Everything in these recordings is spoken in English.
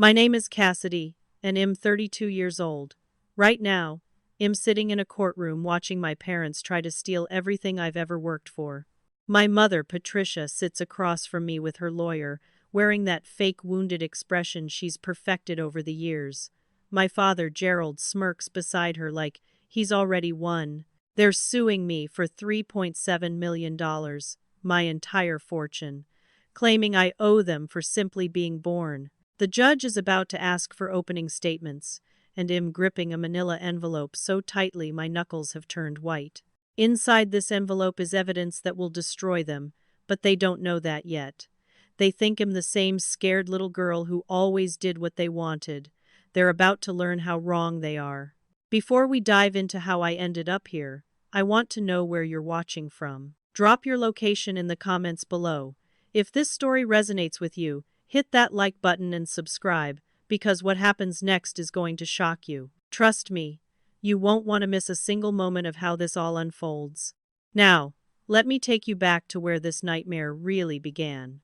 My name is Cassidy, and I'm 32 years old. Right now, I'm sitting in a courtroom watching my parents try to steal everything I've ever worked for. My mother, Patricia, sits across from me with her lawyer, wearing that fake wounded expression she's perfected over the years. My father, Gerald, smirks beside her like he's already won. They're suing me for $3.7 million, my entire fortune, claiming I owe them for simply being born. The judge is about to ask for opening statements, and I'm gripping a manila envelope so tightly my knuckles have turned white. Inside this envelope is evidence that will destroy them, but they don't know that yet. They think I'm the same scared little girl who always did what they wanted. They're about to learn how wrong they are. Before we dive into how I ended up here, I want to know where you're watching from. Drop your location in the comments below. If this story resonates with you, hit that like button and subscribe, because what happens next is going to shock you. Trust me, you won't want to miss a single moment of how this all unfolds. Now, let me take you back to where this nightmare really began.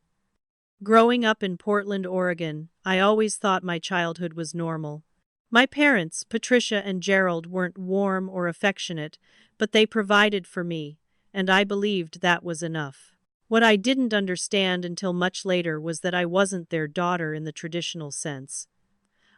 Growing up in Portland, Oregon, I always thought my childhood was normal. My parents, Patricia and Gerald, weren't warm or affectionate, but they provided for me, and I believed that was enough. What I didn't understand until much later was that I wasn't their daughter in the traditional sense.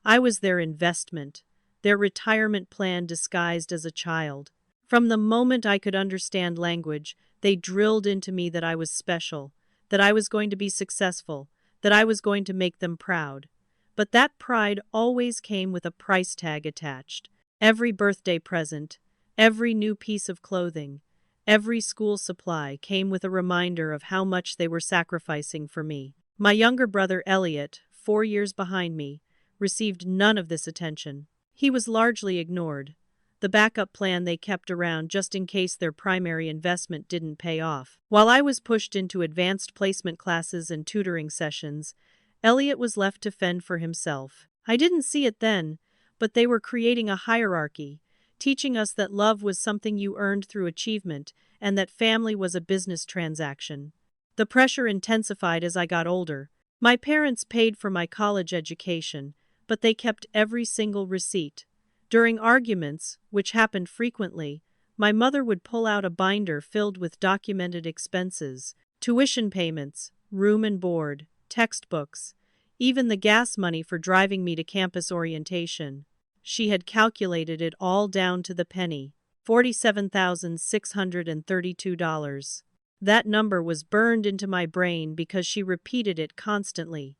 I was their investment, their retirement plan disguised as a child. From the moment I could understand language, they drilled into me that I was special, that I was going to be successful, that I was going to make them proud. But that pride always came with a price tag attached. Every birthday present, every new piece of clothing, every school supply came with a reminder of how much they were sacrificing for me. My younger brother Elliot, 4 years behind me, received none of this attention. He was largely ignored, the backup plan they kept around just in case their primary investment didn't pay off. While I was pushed into advanced placement classes and tutoring sessions, Elliot was left to fend for himself. I didn't see it then, but they were creating a hierarchy, teaching us that love was something you earned through achievement and that family was a business transaction. The pressure intensified as I got older. My parents paid for my college education, but they kept every single receipt. During arguments, which happened frequently, my mother would pull out a binder filled with documented expenses, tuition payments, room and board, textbooks, even the gas money for driving me to campus orientation. She had calculated it all down to the penny, $47,632. That number was burned into my brain because she repeated it constantly.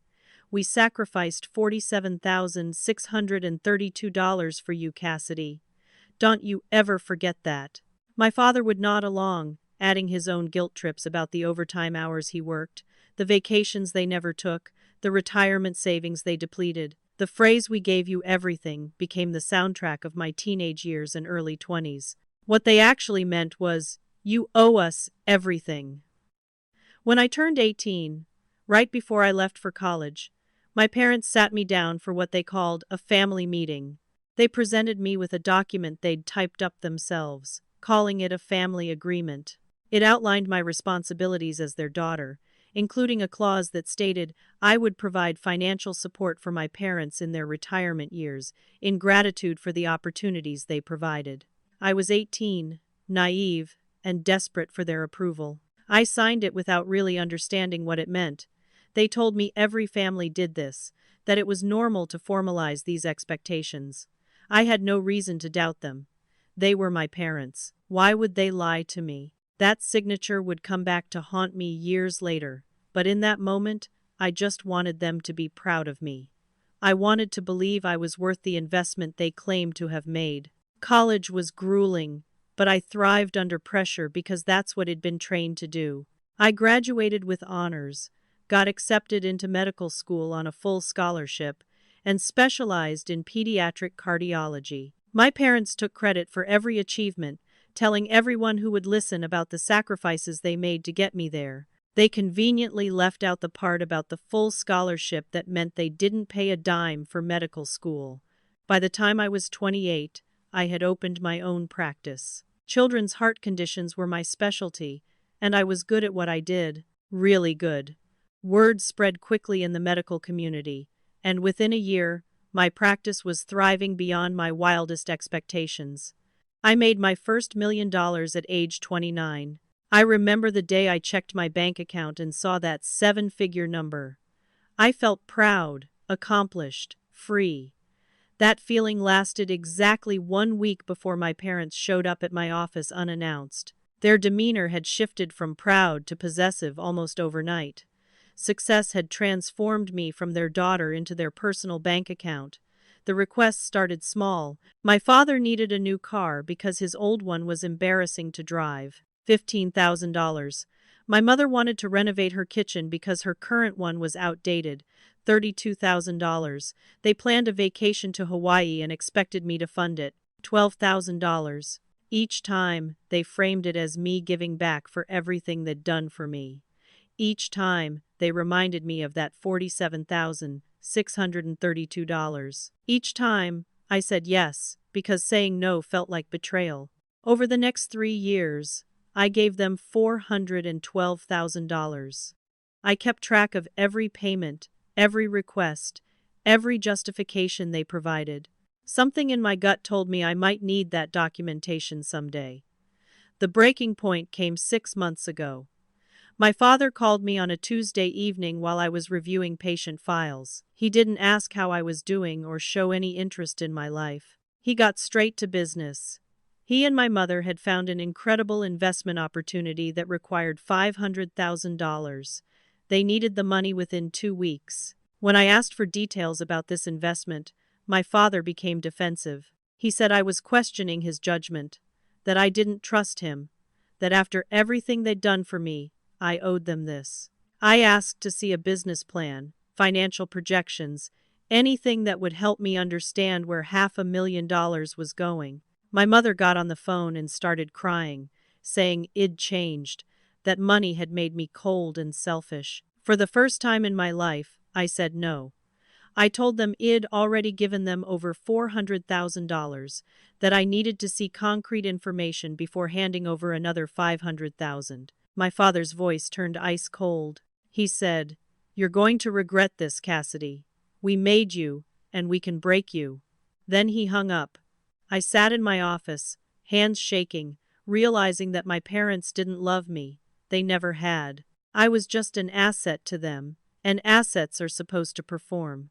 We sacrificed $47,632 for you, Cassidy. Don't you ever forget that. My father would nod along, adding his own guilt trips about the overtime hours he worked, the vacations they never took, the retirement savings they depleted. The phrase "we gave you everything" became the soundtrack of my teenage years and early 20s. What they actually meant was, "You owe us everything." When I turned 18, right before I left for college, my parents sat me down for what they called a family meeting. They presented me with a document they'd typed up themselves, calling it a family agreement. It outlined my responsibilities as their daughter, including a clause that stated I would provide financial support for my parents in their retirement years, in gratitude for the opportunities they provided. I was 18, naive, and desperate for their approval. I signed it without really understanding what it meant. They told me every family did this, that it was normal to formalize these expectations. I had no reason to doubt them. They were my parents. Why would they lie to me? That signature would come back to haunt me years later, but in that moment, I just wanted them to be proud of me. I wanted to believe I was worth the investment they claimed to have made. College was grueling, but I thrived under pressure because that's what I'd been trained to do. I graduated with honors, got accepted into medical school on a full scholarship, and specialized in pediatric cardiology. My parents took credit for every achievement, telling everyone who would listen about the sacrifices they made to get me there. They conveniently left out the part about the full scholarship that meant they didn't pay a dime for medical school. By the time I was 28, I had opened my own practice. Children's heart conditions were my specialty, and I was good at what I did, really good. Word spread quickly in the medical community, and within a year, my practice was thriving beyond my wildest expectations. I made my first $1 million at age 29. I remember the day I checked my bank account and saw that seven-figure number. I felt proud, accomplished, free. That feeling lasted exactly 1 week before my parents showed up at my office unannounced. Their demeanor had shifted from proud to possessive almost overnight. Success had transformed me from their daughter into their personal bank account. The requests started small. My father needed a new car because his old one was embarrassing to drive. $15,000. My mother wanted to renovate her kitchen because her current one was outdated. $32,000. They planned a vacation to Hawaii and expected me to fund it. $12,000. Each time, they framed it as me giving back for everything they'd done for me. Each time, they reminded me of that $47,632. Each time, I said yes, because saying no felt like betrayal. Over the next 3 years, I gave them $412,000. I kept track of every payment, every request, every justification they provided. Something in my gut told me I might need that documentation someday. The breaking point came 6 months ago. My father called me on a Tuesday evening while I was reviewing patient files. He didn't ask how I was doing or show any interest in my life. He got straight to business. He and my mother had found an incredible investment opportunity that required $500,000. They needed the money within 2 weeks. When I asked for details about this investment, my father became defensive. He said I was questioning his judgment, that I didn't trust him, that after everything they'd done for me, I owed them this. I asked to see a business plan, financial projections, anything that would help me understand where $500,000 was going. My mother got on the phone and started crying, saying I'd changed, that money had made me cold and selfish. For the first time in my life, I said no. I told them I'd already given them over $400,000, that I needed to see concrete information before handing over another $500,000. My father's voice turned ice cold. He said, "You're going to regret this, Cassidy. We made you, and we can break you." Then he hung up. I sat in my office, hands shaking, realizing that my parents didn't love me. They never had. I was just an asset to them, and assets are supposed to perform.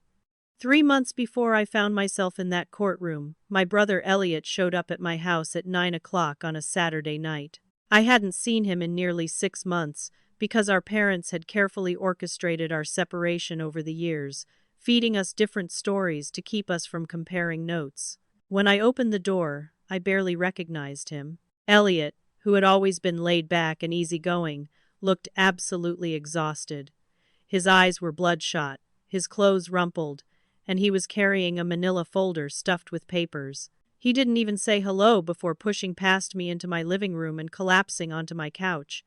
3 months before I found myself in that courtroom, my brother Elliot showed up at my house at 9 o'clock on a Saturday night. I hadn't seen him in nearly 6 months because our parents had carefully orchestrated our separation over the years, feeding us different stories to keep us from comparing notes. When I opened the door, I barely recognized him. Elliot, who had always been laid back and easygoing, looked absolutely exhausted. His eyes were bloodshot, his clothes rumpled, and he was carrying a manila folder stuffed with papers. He didn't even say hello before pushing past me into my living room and collapsing onto my couch.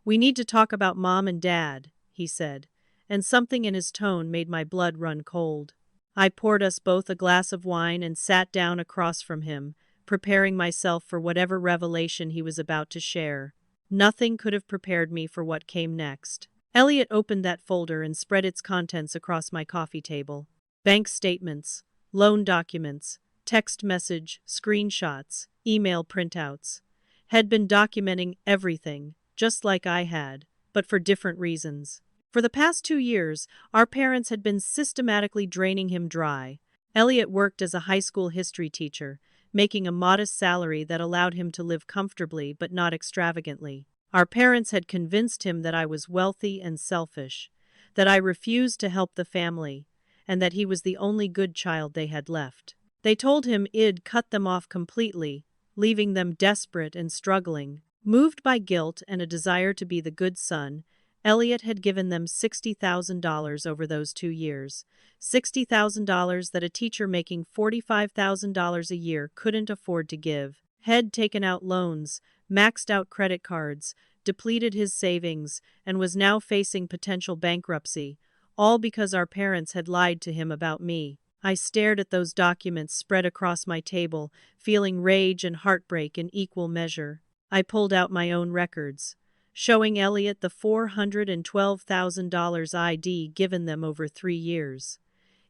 "We need to talk about Mom and Dad," he said, and something in his tone made my blood run cold. I poured us both a glass of wine and sat down across from him, preparing myself for whatever revelation he was about to share. Nothing could have prepared me for what came next. Elliot opened that folder and spread its contents across my coffee table. Bank statements, loan documents, text message, screenshots, email printouts. Had been documenting everything, just like I had, but for different reasons. For the past 2 years, our parents had been systematically draining him dry. Elliot worked as a high school history teacher, making a modest salary that allowed him to live comfortably but not extravagantly. Our parents had convinced him that I was wealthy and selfish, that I refused to help the family, and that he was the only good child they had left. They told him I'd cut them off completely, leaving them desperate and struggling. Moved by guilt and a desire to be the good son, Elliot had given them $60,000 over those 2 years. $60,000 that a teacher making $45,000 a year couldn't afford to give. Had taken out loans, maxed out credit cards, depleted his savings, and was now facing potential bankruptcy, all because our parents had lied to him about me. I stared at those documents spread across my table, feeling rage and heartbreak in equal measure. I pulled out my own records, showing Elliot the $412,000 I'd given them over 3 years.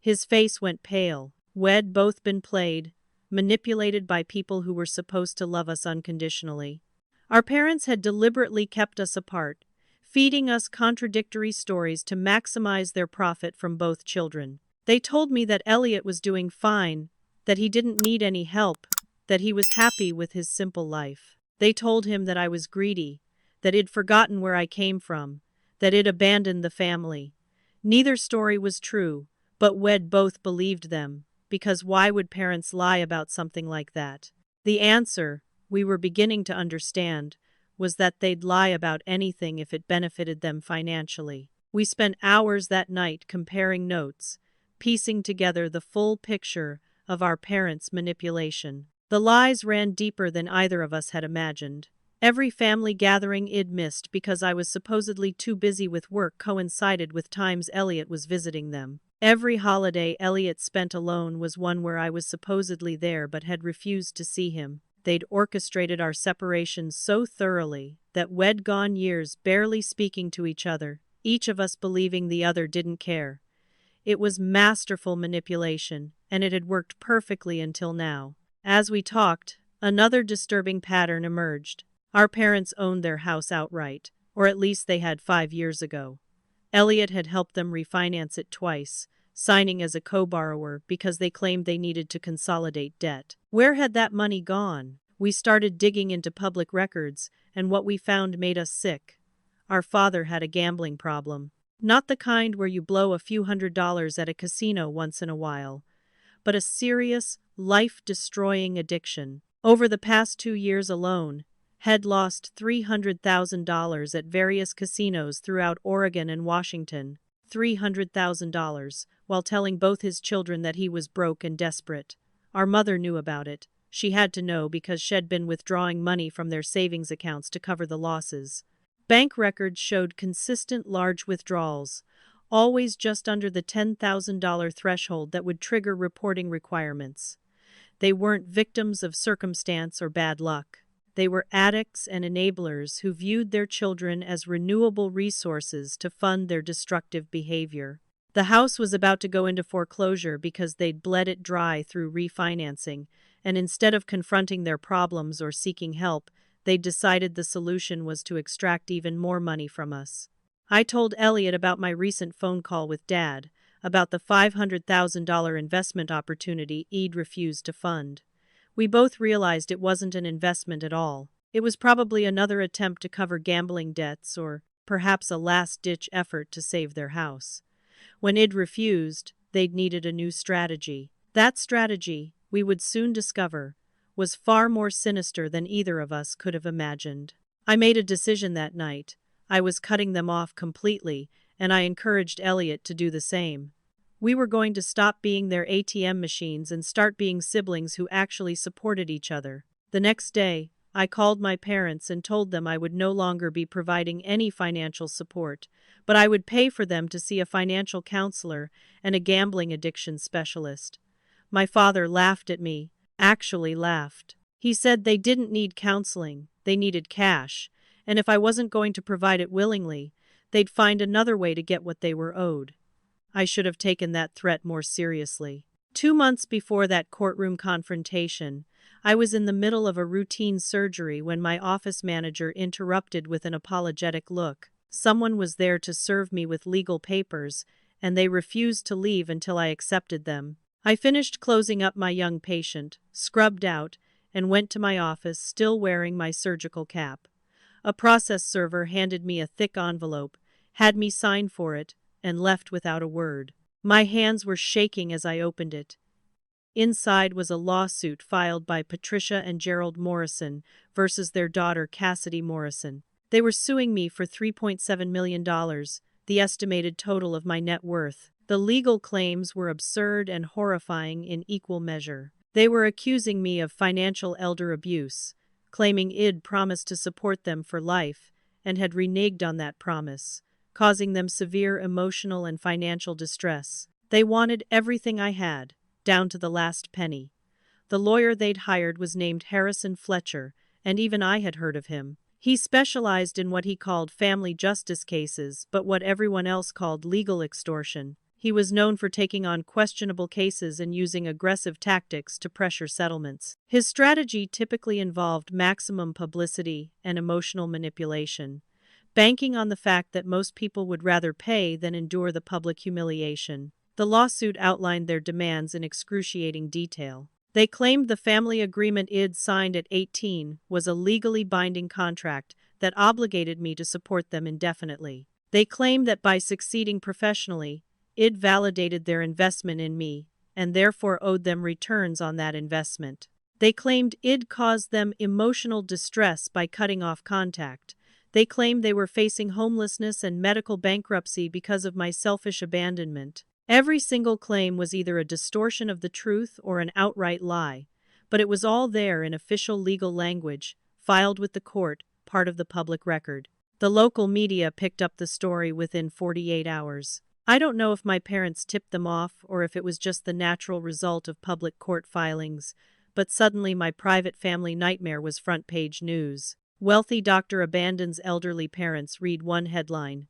His face went pale. We'd both been played, manipulated by people who were supposed to love us unconditionally. Our parents had deliberately kept us apart, feeding us contradictory stories to maximize their profit from both children. They told me that Elliot was doing fine, that he didn't need any help, that he was happy with his simple life. They told him that I was greedy, that I'd forgotten where I came from, that I'd abandoned the family. Neither story was true, but we'd both believed them, because why would parents lie about something like that? The answer, we were beginning to understand, was that they'd lie about anything if it benefited them financially. We spent hours that night comparing notes, piecing together the full picture of our parents' manipulation. The lies ran deeper than either of us had imagined. Every family gathering I'd missed because I was supposedly too busy with work coincided with times Elliot was visiting them. Every holiday Elliot spent alone was one where I was supposedly there but had refused to see him. They'd orchestrated our separation so thoroughly that we'd gone years barely speaking to each other, each of us believing the other didn't care. It was masterful manipulation, and it had worked perfectly until now. As we talked, another disturbing pattern emerged. Our parents owned their house outright, or at least they had 5 years ago. Elliot had helped them refinance it twice, signing as a co-borrower because they claimed they needed to consolidate debt. Where had that money gone? We started digging into public records, and what we found made us sick. Our father had a gambling problem. Not the kind where you blow a few $100s at a casino once in a while, but a serious, life-destroying addiction. Over the past 2 years alone, had lost $300,000 at various casinos throughout Oregon and Washington. $300,000, while telling both his children that he was broke and desperate. Our mother knew about it. She had to know because she'd been withdrawing money from their savings accounts to cover the losses. Bank records showed consistent large withdrawals, always just under the $10,000 threshold that would trigger reporting requirements. They weren't victims of circumstance or bad luck. They were addicts and enablers who viewed their children as renewable resources to fund their destructive behavior. The house was about to go into foreclosure because they'd bled it dry through refinancing, and instead of confronting their problems or seeking help, they decided the solution was to extract even more money from us. I told Elliot about my recent phone call with Dad, about the $500,000 investment opportunity I'd refused to fund. We both realized it wasn't an investment at all. It was probably another attempt to cover gambling debts or perhaps a last-ditch effort to save their house. When I'd refused, they'd needed a new strategy. That strategy, we would soon discover, was far more sinister than either of us could have imagined. I made a decision that night. I was cutting them off completely, and I encouraged Elliot to do the same. We were going to stop being their ATM machines and start being siblings who actually supported each other. The next day, I called my parents and told them I would no longer be providing any financial support, but I would pay for them to see a financial counselor and a gambling addiction specialist. My father laughed at me, actually laughed. He said they didn't need counseling, they needed cash, and if I wasn't going to provide it willingly, they'd find another way to get what they were owed. I should have taken that threat more seriously. 2 months before that courtroom confrontation, I was in the middle of a routine surgery when my office manager interrupted with an apologetic look. Someone was there to serve me with legal papers, and they refused to leave until I accepted them. I finished closing up my young patient, scrubbed out, and went to my office still wearing my surgical cap. A process server handed me a thick envelope, had me sign for it, and left without a word. My hands were shaking as I opened it. Inside was a lawsuit filed by Patricia and Gerald Morrison versus their daughter Cassidy Morrison. They were suing me for $3.7 million, the estimated total of my net worth. The legal claims were absurd and horrifying in equal measure. They were accusing me of financial elder abuse, claiming I'd promised to support them for life and had reneged on that promise, causing them severe emotional and financial distress. They wanted everything I had, down to the last penny. The lawyer they'd hired was named Harrison Fletcher, and even I had heard of him. He specialized in what he called family justice cases, but what everyone else called legal extortion. He was known for taking on questionable cases and using aggressive tactics to pressure settlements. His strategy typically involved maximum publicity and emotional manipulation, banking on the fact that most people would rather pay than endure the public humiliation. The lawsuit outlined their demands in excruciating detail. They claimed the family agreement Id signed at 18 was a legally binding contract that obligated me to support them indefinitely. They claimed that by succeeding professionally, Id validated their investment in me, and therefore owed them returns on that investment. They claimed Id caused them emotional distress by cutting off contact. They claimed they were facing homelessness and medical bankruptcy because of my selfish abandonment. Every single claim was either a distortion of the truth or an outright lie, but it was all there in official legal language, filed with the court, part of the public record. The local media picked up the story within 48 hours. I don't know if my parents tipped them off or if it was just the natural result of public court filings, but suddenly my private family nightmare was front-page news. Wealthy doctor abandons elderly parents, read one headline.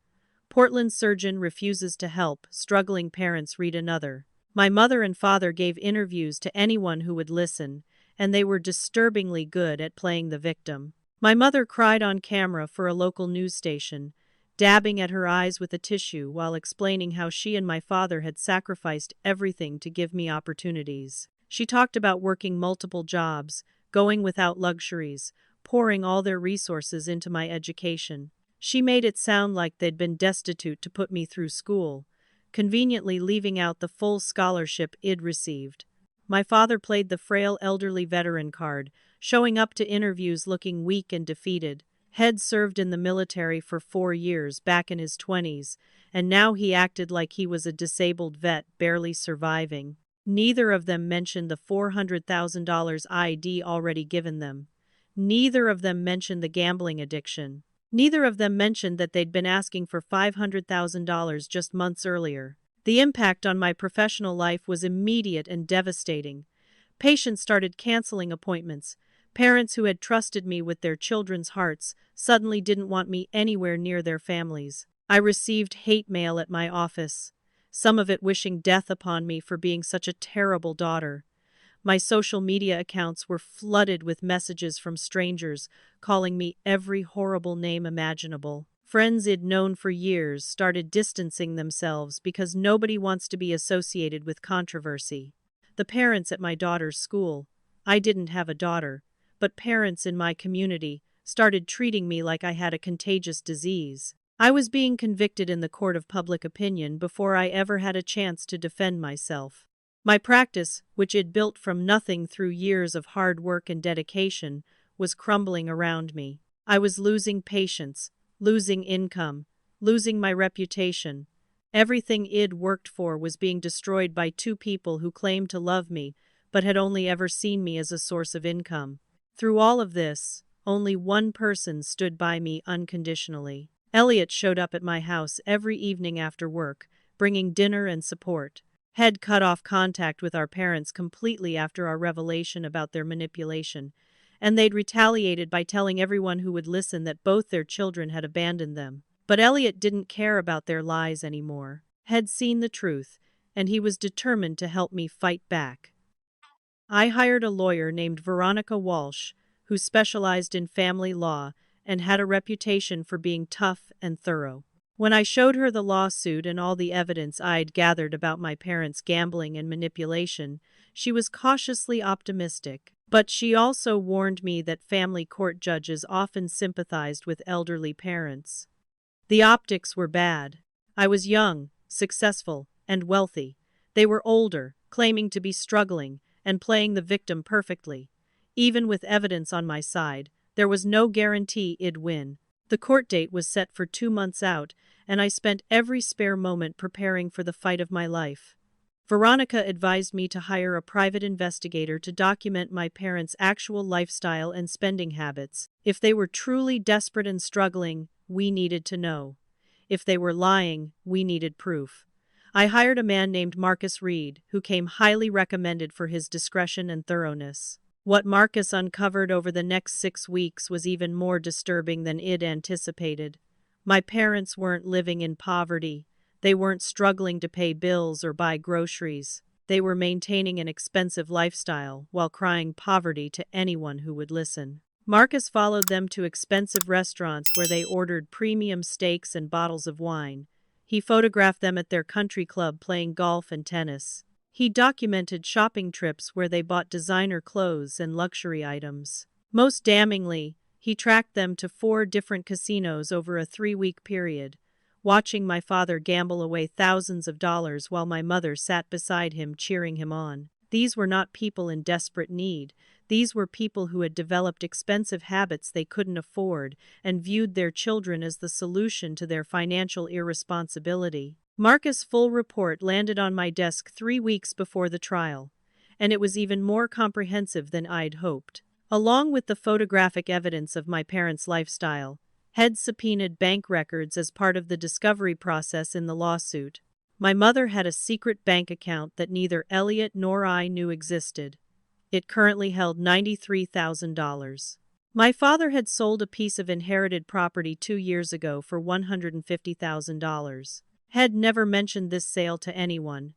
Portland surgeon refuses to help, struggling parents, read another. My mother and father gave interviews to anyone who would listen, and they were disturbingly good at playing the victim. My mother cried on camera for a local news station, dabbing at her eyes with a tissue while explaining how she and my father had sacrificed everything to give me opportunities. She talked about working multiple jobs, going without luxuries, pouring all their resources into my education. She made it sound like they'd been destitute to put me through school, conveniently leaving out the full scholarship Id received. My father played the frail elderly veteran card, showing up to interviews looking weak and defeated. Head served in the military for 4 years back in his 20s, and now he acted like he was a disabled vet barely surviving. Neither of them mentioned the $400,000 ID already given them. Neither of them mentioned the gambling addiction. Neither of them mentioned that they'd been asking for $500,000 just months earlier. The impact on my professional life was immediate and devastating. Patients started canceling appointments. Parents who had trusted me with their children's hearts suddenly didn't want me anywhere near their families. I received hate mail at my office, some of it wishing death upon me for being such a terrible daughter. My social media accounts were flooded with messages from strangers, calling me every horrible name imaginable. Friends I'd known for years started distancing themselves because nobody wants to be associated with controversy. The parents at my daughter's school, I didn't have a daughter, but parents in my community started treating me like I had a contagious disease. I was being convicted in the court of public opinion before I ever had a chance to defend myself. My practice, which I'd built from nothing through years of hard work and dedication, was crumbling around me. I was losing patients, losing income, losing my reputation. Everything I'd worked for was being destroyed by 2 people who claimed to love me, but had only ever seen me as a source of income. Through all of this, only one person stood by me unconditionally. Elliot showed up at my house every evening after work, bringing dinner and support. Had cut off contact with our parents completely after our revelation about their manipulation, and they'd retaliated by telling everyone who would listen that both their children had abandoned them. But Elliot didn't care about their lies anymore. Had seen the truth, and he was determined to help me fight back. I hired a lawyer named Veronica Walsh, who specialized in family law and had a reputation for being tough and thorough. When I showed her the lawsuit and all the evidence I'd gathered about my parents' gambling and manipulation, she was cautiously optimistic. But she also warned me that family court judges often sympathized with elderly parents. The optics were bad. I was young, successful, and wealthy. They were older, claiming to be struggling, and playing the victim perfectly. Even with evidence on my side, there was no guarantee I'd win. The court date was set for 2 months out, and I spent every spare moment preparing for the fight of my life. Veronica advised me to hire a private investigator to document my parents' actual lifestyle and spending habits. If they were truly desperate and struggling, we needed to know. If they were lying, we needed proof. I hired a man named Marcus Reed, who came highly recommended for his discretion and thoroughness. What Marcus uncovered over the next 6 weeks was even more disturbing than I'd anticipated. My parents weren't living in poverty. They weren't struggling to pay bills or buy groceries. They were maintaining an expensive lifestyle while crying poverty to anyone who would listen. Marcus followed them to expensive restaurants where they ordered premium steaks and bottles of wine. He photographed them at their country club playing golf and tennis. He documented shopping trips where they bought designer clothes and luxury items. Most damningly, he tracked them to 4 different casinos over a 3-week period, watching my father gamble away thousands of dollars while my mother sat beside him cheering him on. These were not people in desperate need. These were people who had developed expensive habits they couldn't afford and viewed their children as the solution to their financial irresponsibility. Marcus' full report landed on my desk 3 weeks before the trial, and it was even more comprehensive than I'd hoped. Along with the photographic evidence of my parents' lifestyle, Head subpoenaed bank records as part of the discovery process in the lawsuit. My mother had a secret bank account that neither Elliot nor I knew existed. It currently held $93,000. My father had sold a piece of inherited property 2 years ago for $150,000. Head never mentioned this sale to anyone,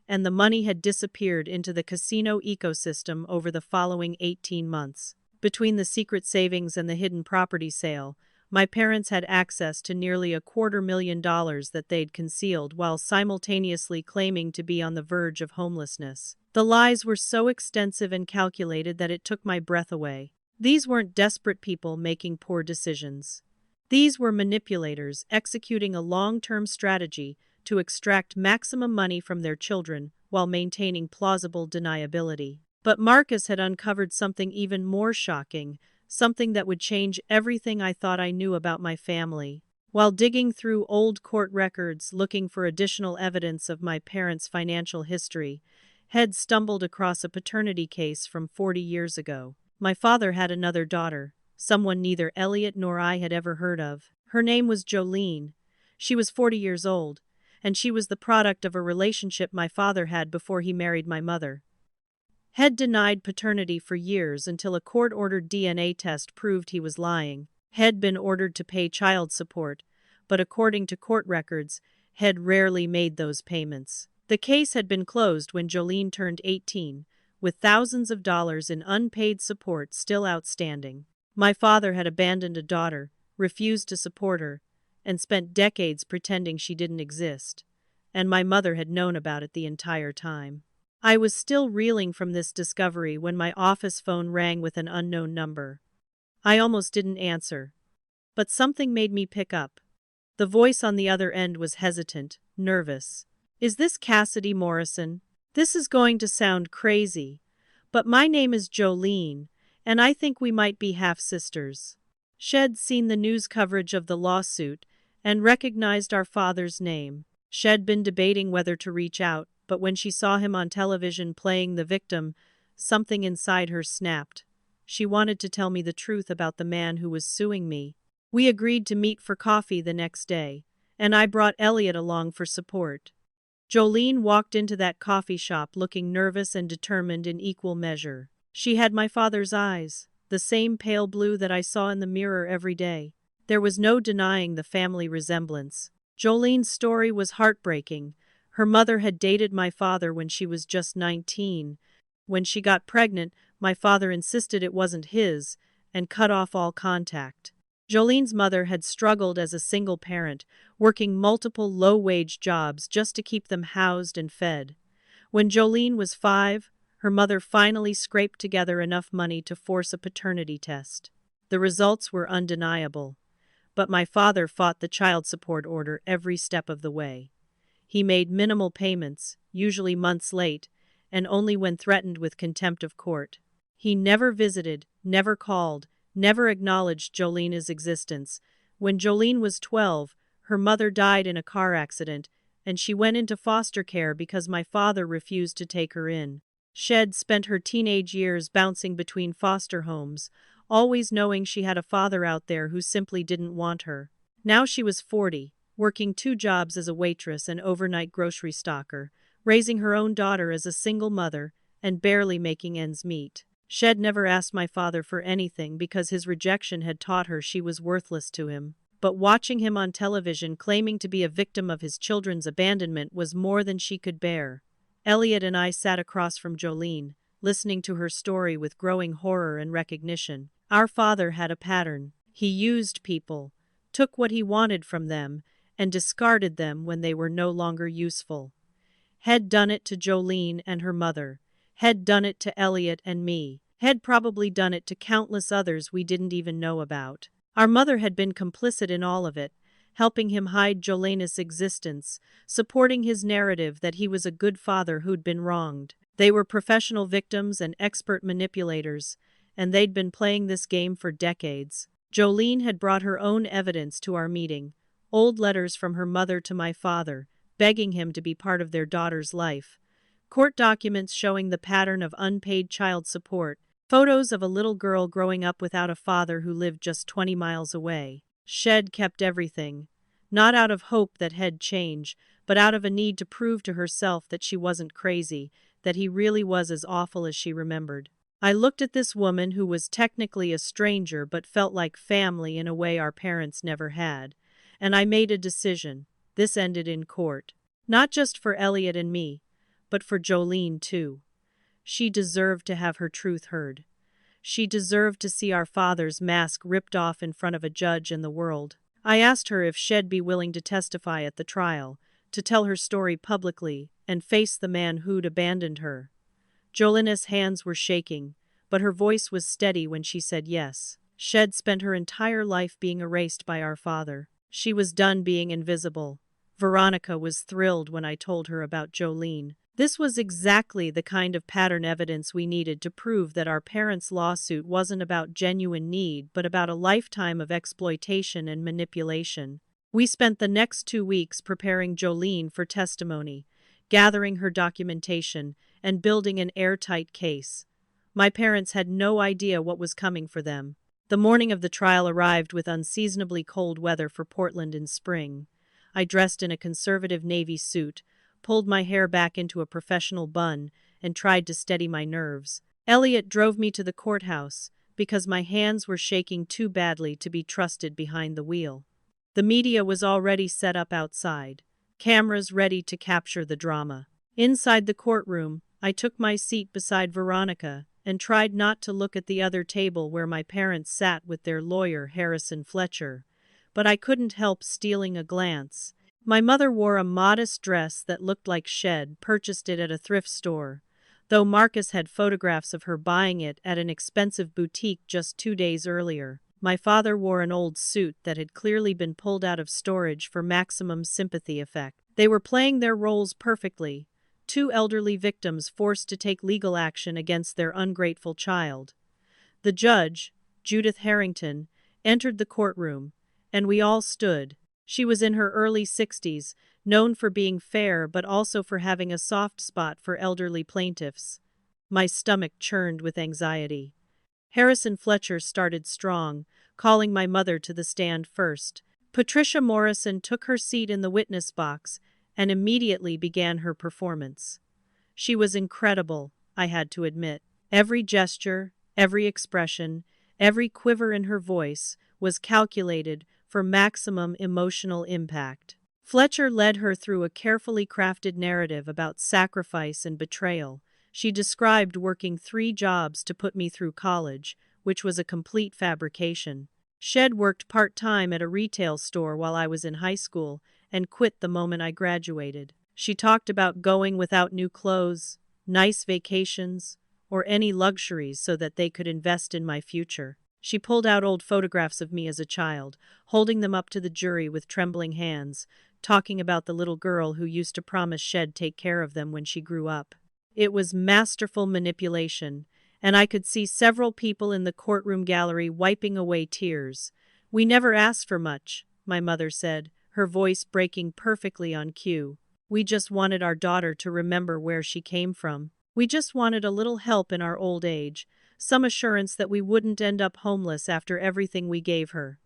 and the money had disappeared into the casino ecosystem over the following 18 months. Between the secret savings and the hidden property sale, my parents had access to nearly $250,000 that they'd concealed while simultaneously claiming to be on the verge of homelessness. The lies were so extensive and calculated that it took my breath away. These weren't desperate people making poor decisions. These were manipulators executing a long-term strategy to extract maximum money from their children while maintaining plausible deniability. But Marcus had uncovered something even more shocking, something that would change everything I thought I knew about my family. While digging through old court records looking for additional evidence of my parents' financial history, Head stumbled across a paternity case from 40 years ago. My father had another daughter, someone neither Elliot nor I had ever heard of. Her name was Jolene. She was 40 years old, and she was the product of a relationship my father had before he married my mother. Head denied paternity for years until a court-ordered DNA test proved he was lying. Head been ordered to pay child support, but according to court records, Head rarely made those payments. The case had been closed when Jolene turned 18, with thousands of dollars in unpaid support still outstanding. My father had abandoned a daughter, refused to support her, and spent decades pretending she didn't exist, and my mother had known about it the entire time. I was still reeling from this discovery when my office phone rang with an unknown number. I almost didn't answer, but something made me pick up. The voice on the other end was hesitant, nervous. "Is this Cassidy Morrison? This is going to sound crazy, but my name is Jolene, and I think we might be half-sisters." She'd seen the news coverage of the lawsuit and recognized our father's name. She'd been debating whether to reach out, but when she saw him on television playing the victim, something inside her snapped. She wanted to tell me the truth about the man who was suing me. We agreed to meet for coffee the next day, and I brought Elliot along for support. Jolene walked into that coffee shop looking nervous and determined in equal measure. She had my father's eyes, the same pale blue that I saw in the mirror every day. There was no denying the family resemblance. Jolene's story was heartbreaking. Her mother had dated my father when she was just 19. When she got pregnant, my father insisted it wasn't his and cut off all contact. Jolene's mother had struggled as a single parent, working multiple low-wage jobs just to keep them housed and fed. When Jolene was 5, her mother finally scraped together enough money to force a paternity test. The results were undeniable, but my father fought the child support order every step of the way. He made minimal payments, usually months late, and only when threatened with contempt of court. He never visited, never called, never acknowledged Jolene's existence. When Jolene was 12, her mother died in a car accident, and she went into foster care because my father refused to take her in. She'd spent her teenage years bouncing between foster homes, always knowing she had a father out there who simply didn't want her. Now she was 40. Working 2 jobs as a waitress and overnight grocery stocker, raising her own daughter as a single mother, and barely making ends meet. She'd never asked my father for anything because his rejection had taught her she was worthless to him. but watching him on television claiming to be a victim of his children's abandonment was more than she could bear. Elliot and I sat across from Jolene, listening to her story with growing horror and recognition. Our father had a pattern. He used people, took what he wanted from them, and discarded them when they were no longer useful. Had done it to Jolene and her mother. Had done it to Elliot and me. Had probably done it to countless others we didn't even know about. Our mother had been complicit in all of it, helping him hide Jolene's existence, supporting his narrative that he was a good father who'd been wronged. They were professional victims and expert manipulators, and they'd been playing this game for decades. Jolene had brought her own evidence to our meeting, old letters from her mother to my father, begging him to be part of their daughter's life, court documents showing the pattern of unpaid child support, photos of a little girl growing up without a father who lived just 20 miles away. Shed kept everything, not out of hope that he'd change, but out of a need to prove to herself that she wasn't crazy, that he really was as awful as she remembered. I looked at this woman who was technically a stranger but felt like family in a way our parents never had, and I made a decision. This ended in court. Not just for Elliot and me, but for Jolene too. She deserved to have her truth heard. She deserved to see our father's mask ripped off in front of a judge and the world. I asked her if she'd be willing to testify at the trial, to tell her story publicly, and face the man who'd abandoned her. Jolene's hands were shaking, but her voice was steady when she said yes. She'd spent her entire life being erased by our father. She was done being invisible. Veronica was thrilled when I told her about Jolene. This was exactly the kind of pattern evidence we needed to prove that our parents' lawsuit wasn't about genuine need but about a lifetime of exploitation and manipulation. We spent the next 2 weeks preparing Jolene for testimony, gathering her documentation, and building an airtight case. My parents had no idea what was coming for them. The morning of the trial arrived with unseasonably cold weather for Portland in spring. I dressed in a conservative navy suit, pulled my hair back into a professional bun, and tried to steady my nerves. Elliot drove me to the courthouse because my hands were shaking too badly to be trusted behind the wheel. The media was already set up outside, cameras ready to capture the drama. Inside the courtroom, I took my seat beside Veronica and tried not to look at the other table where my parents sat with their lawyer, Harrison Fletcher, but I couldn't help stealing a glance. My mother wore a modest dress that looked like she'd purchased it at a thrift store, though Marcus had photographs of her buying it at an expensive boutique just 2 days earlier. My father wore an old suit that had clearly been pulled out of storage for maximum sympathy effect. They were playing their roles perfectly, 2 elderly victims forced to take legal action against their ungrateful child. The judge, Judith Harrington, entered the courtroom, and we all stood. She was in her early 60s, known for being fair but also for having a soft spot for elderly plaintiffs. My stomach churned with anxiety. Harrison Fletcher started strong, calling my mother to the stand first. Patricia Morrison took her seat in the witness box and immediately began her performance. She was incredible, I had to admit. Every gesture, every expression, every quiver in her voice was calculated for maximum emotional impact. Fletcher led her through a carefully crafted narrative about sacrifice and betrayal. She described working 3 jobs to put me through college, which was a complete fabrication. She'd worked part-time at a retail store while I was in high school and quit the moment I graduated. She talked about going without new clothes, nice vacations, or any luxuries so that they could invest in my future. She pulled out old photographs of me as a child, holding them up to the jury with trembling hands, talking about the little girl who used to promise she'd take care of them when she grew up. It was masterful manipulation, and I could see several people in the courtroom gallery wiping away tears. "We never asked for much," my mother said, her voice breaking perfectly on cue. "We just wanted our daughter to remember where she came from. We just wanted a little help in our old age, some assurance that we wouldn't end up homeless after everything we gave her."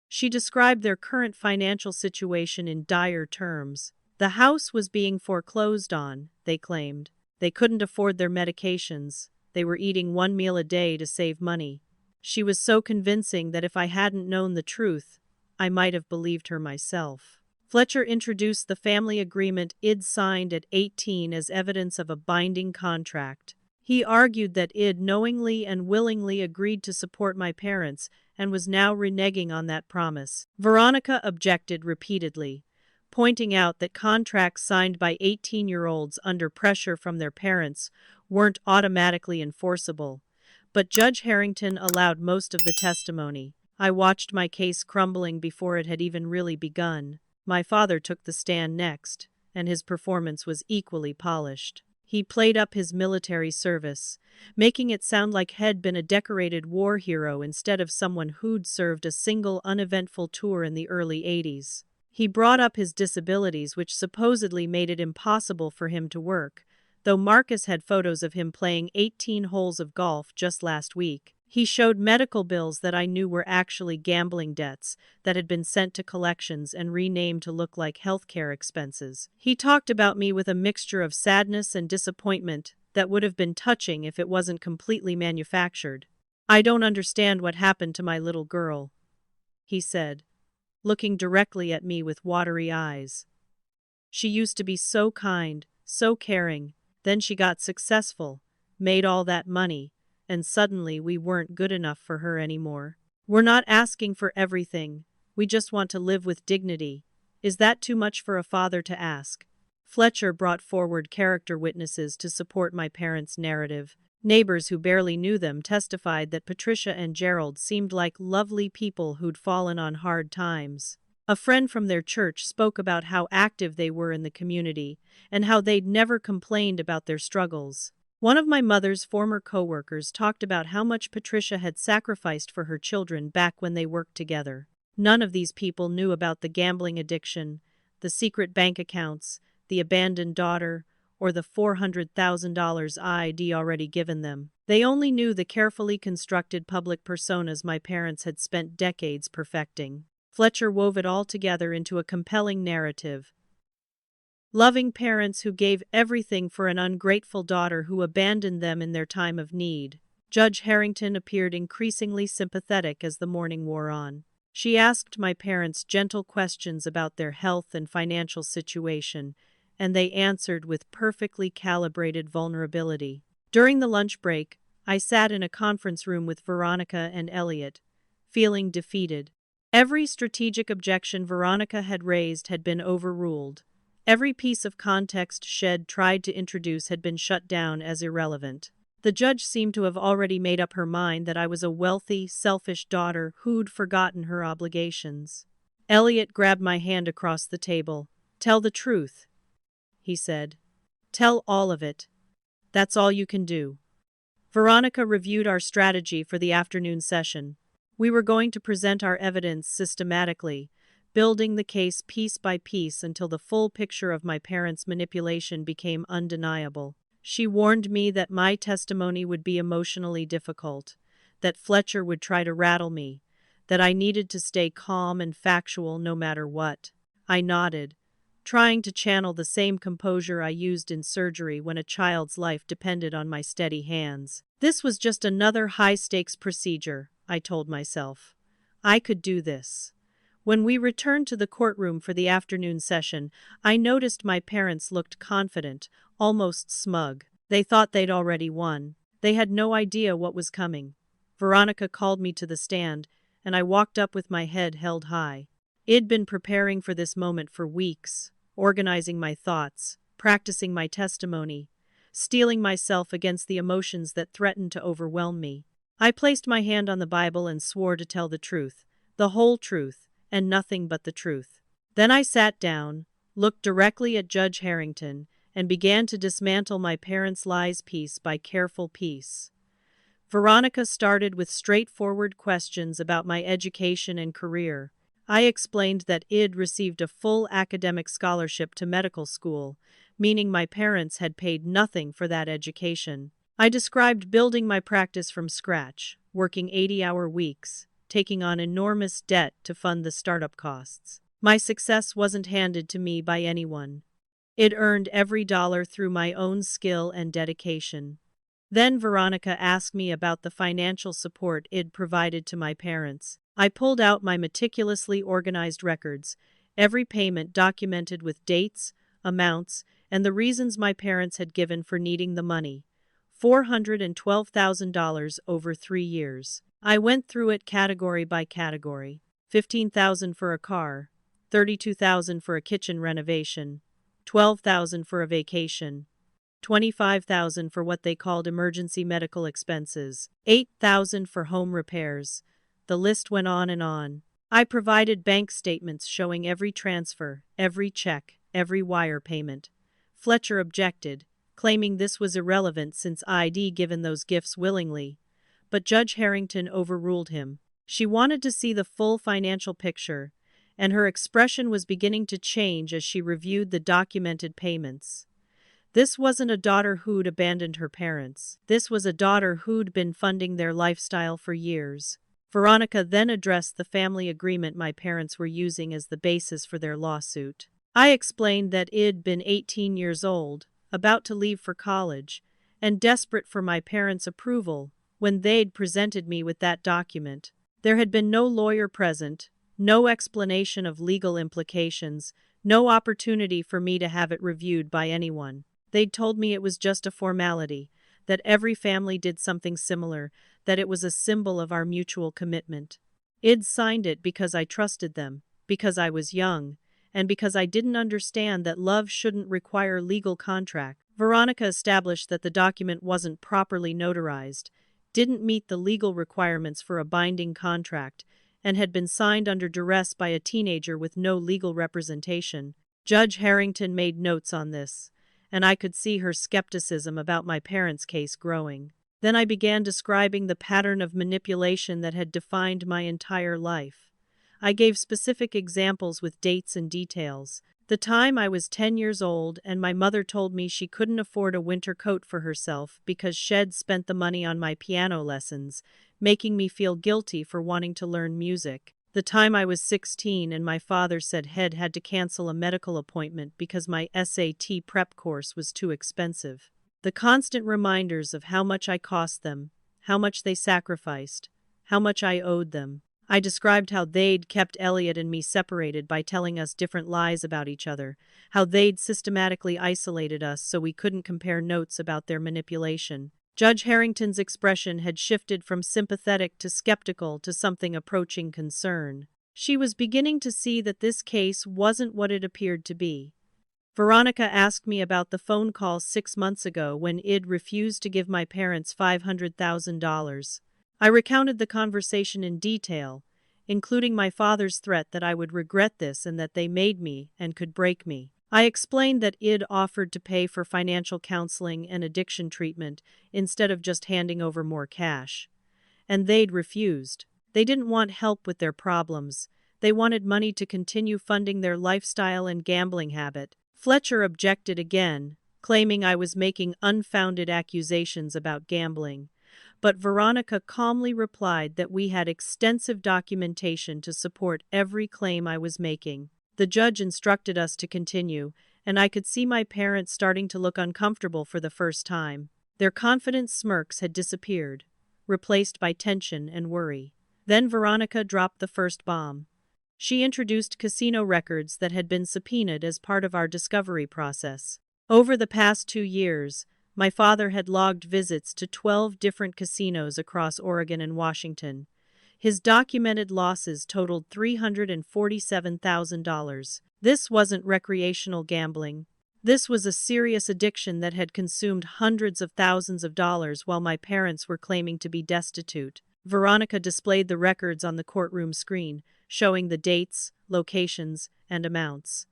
She described their current financial situation in dire terms. The house was being foreclosed on, they claimed. They couldn't afford their medications. They were eating 1 meal a day to save money. She was so convincing that if I hadn't known the truth, I might have believed her myself. Fletcher introduced the family agreement Id signed at 18 as evidence of a binding contract. He argued that Id knowingly and willingly agreed to support my parents and was now reneging on that promise. Veronica objected repeatedly, pointing out that contracts signed by 18-year-olds under pressure from their parents weren't automatically enforceable. But Judge Harrington allowed most of the testimony. I watched my case crumbling before it had even really begun. My father took the stand next, and his performance was equally polished. He played up his military service, making it sound like he'd been a decorated war hero instead of someone who'd served a single uneventful tour in the early 80s. He brought up his disabilities, which supposedly made it impossible for him to work, though Marcus had photos of him playing 18 holes of golf just last week. He showed medical bills that I knew were actually gambling debts that had been sent to collections and renamed to look like healthcare expenses. He talked about me with a mixture of sadness and disappointment that would have been touching if it wasn't completely manufactured. "I don't understand what happened to my little girl," he said, looking directly at me with watery eyes. "She used to be so kind, so caring. Then she got successful, made all that money, and suddenly we weren't good enough for her anymore. We're not asking for everything. We just want to live with dignity. Is that too much for a father to ask?" Fletcher brought forward character witnesses to support my parents' narrative. Neighbors who barely knew them testified that Patricia and Gerald seemed like lovely people who'd fallen on hard times. A friend from their church spoke about how active they were in the community and how they'd never complained about their struggles. One of my mother's former co-workers talked about how much Patricia had sacrificed for her children back when they worked together. None of these people knew about the gambling addiction, the secret bank accounts, the abandoned daughter, or the $400,000 I'd already given them. They only knew the carefully constructed public personas my parents had spent decades perfecting. Fletcher wove it all together into a compelling narrative. Loving parents who gave everything for an ungrateful daughter who abandoned them in their time of need. Judge Harrington appeared increasingly sympathetic as the morning wore on. She asked my parents gentle questions about their health and financial situation, and they answered with perfectly calibrated vulnerability. During the lunch break, I sat in a conference room with Veronica and Elliot, feeling defeated. Every strategic objection Veronica had raised had been overruled. Every piece of context Shed tried to introduce had been shut down as irrelevant. The judge seemed to have already made up her mind that I was a wealthy, selfish daughter who'd forgotten her obligations. Elliot grabbed my hand across the table. "Tell the truth," he said. "Tell all of it. That's all you can do." Veronica reviewed our strategy for the afternoon session. We were going to present our evidence systematically, building the case piece by piece until the full picture of my parents' manipulation became undeniable. She warned me that my testimony would be emotionally difficult, that Fletcher would try to rattle me, that I needed to stay calm and factual no matter what. I nodded, trying to channel the same composure I used in surgery when a child's life depended on my steady hands. This was just another high-stakes procedure, I told myself. I could do this. When we returned to the courtroom for the afternoon session, I noticed my parents looked confident, almost smug. They thought they'd already won. They had no idea what was coming. Veronica called me to the stand, and I walked up with my head held high. I'd been preparing for this moment for weeks, organizing my thoughts, practicing my testimony, steeling myself against the emotions that threatened to overwhelm me. I placed my hand on the Bible and swore to tell the truth, the whole truth, and nothing but the truth. Then I sat down, looked directly at Judge Harrington, and began to dismantle my parents' lies piece by careful piece. Veronica started with straightforward questions about my education and career. I explained that I'd received a full academic scholarship to medical school, meaning my parents had paid nothing for that education. I described building my practice from scratch, working 80-hour weeks, taking on enormous debt to fund the startup costs. My success wasn't handed to me by anyone. It earned every dollar through my own skill and dedication. Then Veronica asked me about the financial support I'd provided to my parents. I pulled out my meticulously organized records, every payment documented with dates, amounts, and the reasons my parents had given for needing the money. $412,000 over 3 years. I went through it category by category. $15,000 for a car, $32,000 for a kitchen renovation, $12,000 for a vacation, $25,000 for what they called emergency medical expenses, $8,000 for home repairs. The list went on and on. I provided bank statements showing every transfer, every check, every wire payment. Fletcher objected, claiming this was irrelevant since I'd given those gifts willingly. But Judge Harrington overruled him. She wanted to see the full financial picture, and her expression was beginning to change as she reviewed the documented payments. This wasn't a daughter who'd abandoned her parents. This was a daughter who'd been funding their lifestyle for years. Veronica then addressed the family agreement my parents were using as the basis for their lawsuit. I explained that I'd been 18 years old, about to leave for college, and desperate for my parents' approval when they'd presented me with that document. There had been no lawyer present, no explanation of legal implications, no opportunity for me to have it reviewed by anyone. They'd told me it was just a formality, that every family did something similar, that it was a symbol of our mutual commitment. I'd signed it because I trusted them, because I was young, and because I didn't understand that love shouldn't require legal contract. Veronica established that the document wasn't properly notarized, didn't meet the legal requirements for a binding contract, and had been signed under duress by a teenager with no legal representation. Judge Harrington made notes on this, and I could see her skepticism about my parents' case growing. Then I began describing the pattern of manipulation that had defined my entire life. I gave specific examples with dates and details. The time I was 10 years old and my mother told me she couldn't afford a winter coat for herself because she'd spent the money on my piano lessons, making me feel guilty for wanting to learn music. The time I was 16 and my father said he'd had to cancel a medical appointment because my SAT prep course was too expensive. The constant reminders of how much I cost them, how much they sacrificed, how much I owed them. I described how they'd kept Elliot and me separated by telling us different lies about each other, how they'd systematically isolated us so we couldn't compare notes about their manipulation. Judge Harrington's expression had shifted from sympathetic to skeptical to something approaching concern. She was beginning to see that this case wasn't what it appeared to be. Veronica asked me about the phone call 6 months ago when I'd refused to give my parents $500,000. I recounted the conversation in detail, including my father's threat that I would regret this and that they made me and could break me. I explained that I'd offered to pay for financial counseling and addiction treatment instead of just handing over more cash. And they'd refused. They didn't want help with their problems. They wanted money to continue funding their lifestyle and gambling habit. Fletcher objected again, claiming I was making unfounded accusations about gambling. But Veronica calmly replied that we had extensive documentation to support every claim I was making. The judge instructed us to continue, and I could see my parents starting to look uncomfortable for the first time. Their confident smirks had disappeared, replaced by tension and worry. Then Veronica dropped the first bomb. She introduced casino records that had been subpoenaed as part of our discovery process. Over the past 2 years, my father had logged visits to 12 different casinos across Oregon and Washington. His documented losses totaled $347,000. This wasn't recreational gambling. This was a serious addiction that had consumed hundreds of thousands of dollars while my parents were claiming to be destitute. Veronica displayed the records on the courtroom screen, showing the dates, locations, and amounts.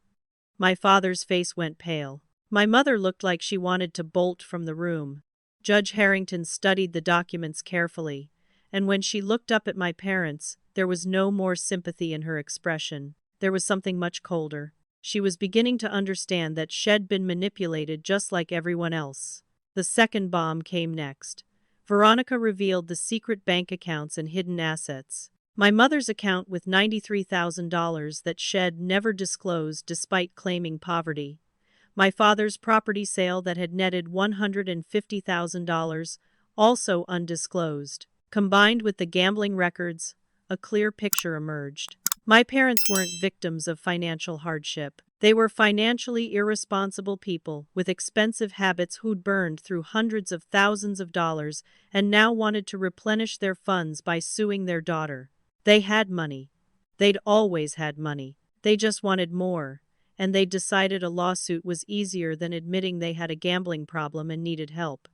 My father's face went pale. My mother looked like she wanted to bolt from the room. Judge Harrington studied the documents carefully, and when she looked up at my parents, there was no more sympathy in her expression. There was something much colder. She was beginning to understand that she'd been manipulated just like everyone else. The second bomb came next. Veronica revealed the secret bank accounts and hidden assets. My mother's account with $93,000 that she'd never disclosed despite claiming poverty. My father's property sale that had netted $150,000, also undisclosed. Combined with the gambling records, a clear picture emerged. My parents weren't victims of financial hardship. They were financially irresponsible people with expensive habits who'd burned through hundreds of thousands of dollars and now wanted to replenish their funds by suing their daughter. They had money. They'd always had money. They just wanted more, and they decided a lawsuit was easier than admitting they had a gambling problem and needed help.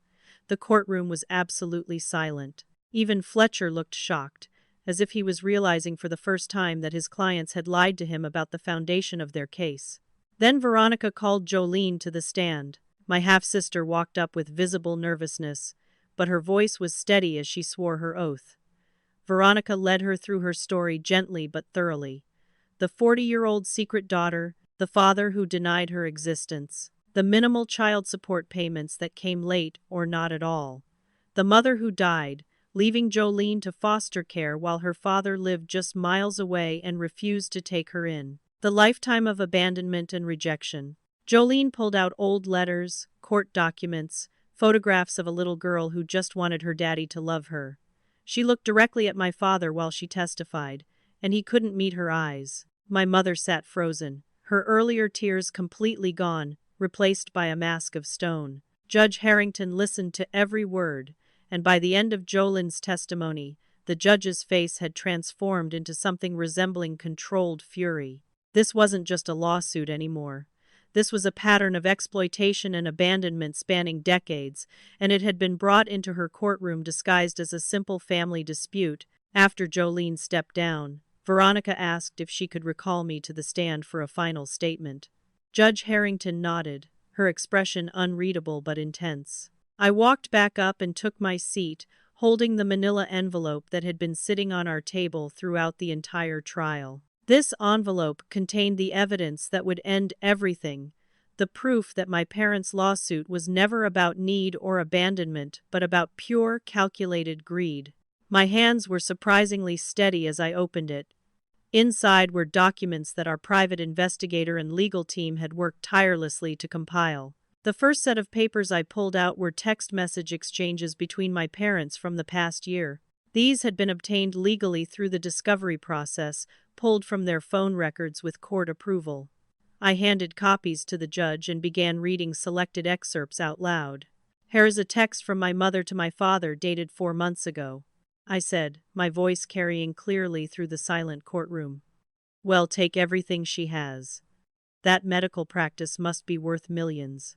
The courtroom was absolutely silent. Even Fletcher looked shocked, as if he was realizing for the first time that his clients had lied to him about the foundation of their case. Then Veronica called Jolene to the stand. My half-sister walked up with visible nervousness, but her voice was steady as she swore her oath. Veronica led her through her story gently but thoroughly. The 40-year-old secret daughter, the father who denied her existence, the minimal child support payments that came late or not at all, the mother who died, leaving Jolene to foster care while her father lived just miles away and refused to take her in, the lifetime of abandonment and rejection. Jolene pulled out old letters, court documents, photographs of a little girl who just wanted her daddy to love her. She looked directly at my father while she testified, and he couldn't meet her eyes. My mother sat frozen, her earlier tears completely gone, replaced by a mask of stone. Judge Harrington listened to every word, and by the end of Jolene's testimony, the judge's face had transformed into something resembling controlled fury. This wasn't just a lawsuit anymore. This was a pattern of exploitation and abandonment spanning decades, and it had been brought into her courtroom disguised as a simple family dispute. After Jolene stepped down, Veronica asked if she could recall me to the stand for a final statement. Judge Harrington nodded, her expression unreadable but intense. I walked back up and took my seat, holding the manila envelope that had been sitting on our table throughout the entire trial. This envelope contained the evidence that would end everything, the proof that my parents' lawsuit was never about need or abandonment, but about pure, calculated greed. My hands were surprisingly steady as I opened it. Inside were documents that our private investigator and legal team had worked tirelessly to compile. The first set of papers I pulled out were text message exchanges between my parents from the past year. These had been obtained legally through the discovery process, pulled from their phone records with court approval. I handed copies to the judge and began reading selected excerpts out loud. "Here is a text from my mother to my father dated 4 months ago," I said, my voice carrying clearly through the silent courtroom. "Well, take everything she has. That medical practice must be worth millions."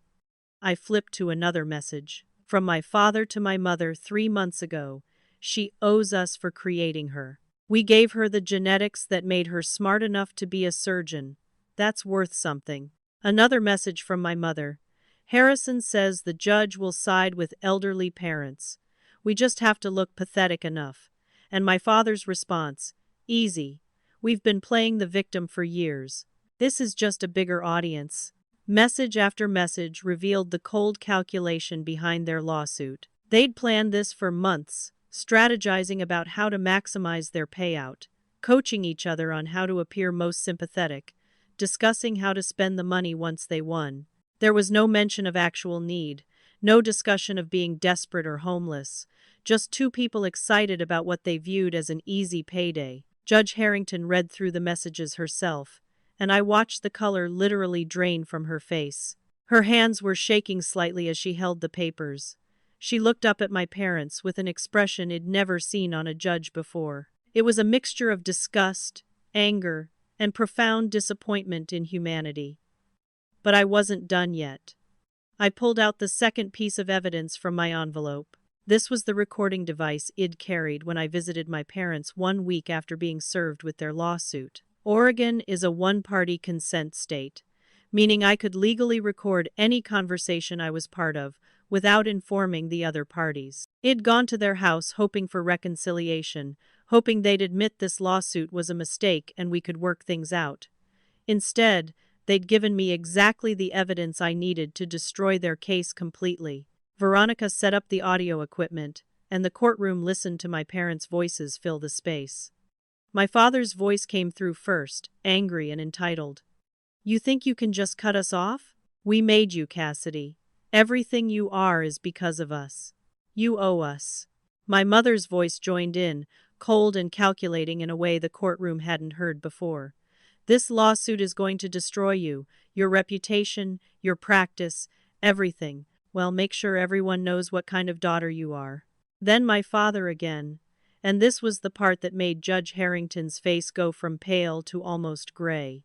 I flipped to another message. "From my father to my mother 3 months ago. She owes us for creating her. We gave her the genetics that made her smart enough to be a surgeon. That's worth something." Another message from my mother. "Harrison says the judge will side with elderly parents. We just have to look pathetic enough." And my father's response, "Easy. We've been playing the victim for years. This is just a bigger audience." Message after message revealed the cold calculation behind their lawsuit. They'd planned this for months, strategizing about how to maximize their payout, coaching each other on how to appear most sympathetic, discussing how to spend the money once they won. There was no mention of actual need, no discussion of being desperate or homeless, just two people excited about what they viewed as an easy payday. Judge Harrington read through the messages herself, and I watched the color literally drain from her face. Her hands were shaking slightly as she held the papers. She looked up at my parents with an expression I'd never seen on a judge before. It was a mixture of disgust, anger, and profound disappointment in humanity. But I wasn't done yet. I pulled out the second piece of evidence from my envelope. This was the recording device I'd carried when I visited my parents 1 week after being served with their lawsuit. Oregon is a one-party consent state, meaning I could legally record any conversation I was part of without informing the other parties. I'd gone to their house hoping for reconciliation, hoping they'd admit this lawsuit was a mistake and we could work things out. Instead, they'd given me exactly the evidence I needed to destroy their case completely. Veronica set up the audio equipment, and the courtroom listened to my parents' voices fill the space. My father's voice came through first, angry and entitled. "You think you can just cut us off? We made you, Cassidy. Everything you are is because of us. You owe us." My mother's voice joined in, cold and calculating in a way the courtroom hadn't heard before. "This lawsuit is going to destroy you, your reputation, your practice, everything. Well, make sure everyone knows what kind of daughter you are." Then my father again. And this was the part that made Judge Harrington's face go from pale to almost gray.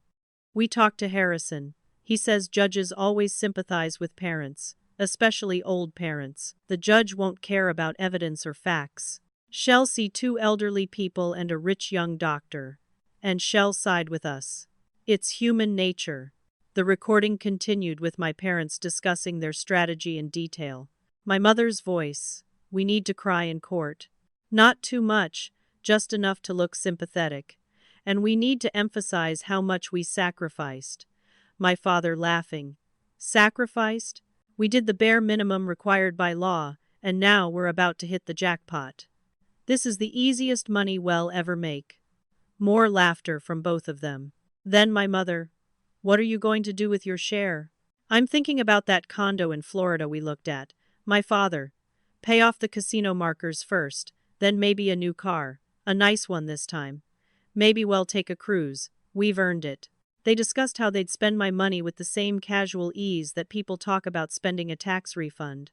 "We talked to Harrison. He says judges always sympathize with parents, especially old parents. The judge won't care about evidence or facts. She'll see two elderly people and a rich young doctor. And she'll side with us. It's human nature." The recording continued with my parents discussing their strategy in detail. My mother's voice: "We need to cry in court. Not too much, just enough to look sympathetic. And we need to emphasize how much we sacrificed." My father laughing: "Sacrificed? We did the bare minimum required by law, and now we're about to hit the jackpot. This is the easiest money we'll ever make." More laughter from both of them. Then my mother: "What are you going to do with your share?" "I'm thinking about that condo in Florida we looked at." My father: "Pay off the casino markers first, then maybe a new car. A nice one this time. Maybe we'll take a cruise. We've earned it." They discussed how they'd spend my money with the same casual ease that people talk about spending a tax refund.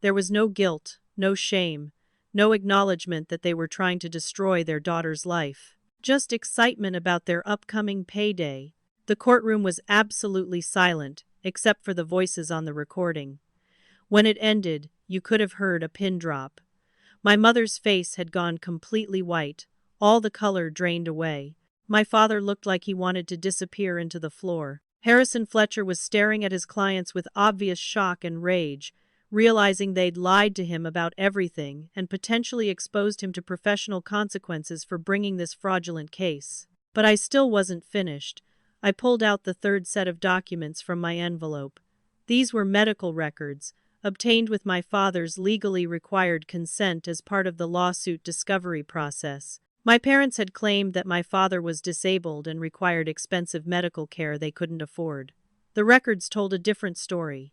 There was no guilt, no shame, no acknowledgement that they were trying to destroy their daughter's life. Just excitement about their upcoming payday. The courtroom was absolutely silent, except for the voices on the recording. When it ended, you could have heard a pin drop. My mother's face had gone completely white, all the color drained away. My father looked like he wanted to disappear into the floor. Harrison Fletcher was staring at his clients with obvious shock and rage, realizing they'd lied to him about everything and potentially exposed him to professional consequences for bringing this fraudulent case. But I still wasn't finished. I pulled out the third set of documents from my envelope. These were medical records, obtained with my father's legally required consent as part of the lawsuit discovery process. My parents had claimed that my father was disabled and required expensive medical care they couldn't afford. The records told a different story.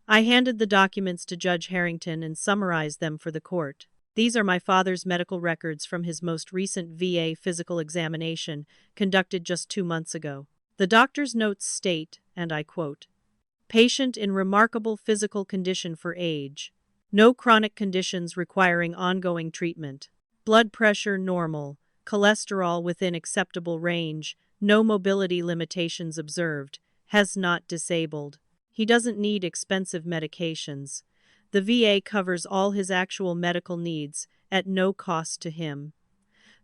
I handed the documents to Judge Harrington and summarized them for the court. "These are my father's medical records from his most recent VA physical examination, conducted just 2 months ago. The doctor's notes state," and I quote, "patient in remarkable physical condition for age. No chronic conditions requiring ongoing treatment. Blood pressure normal, cholesterol within acceptable range, no mobility limitations observed, has not disabled. He doesn't need expensive medications. The VA covers all his actual medical needs, at no cost to him.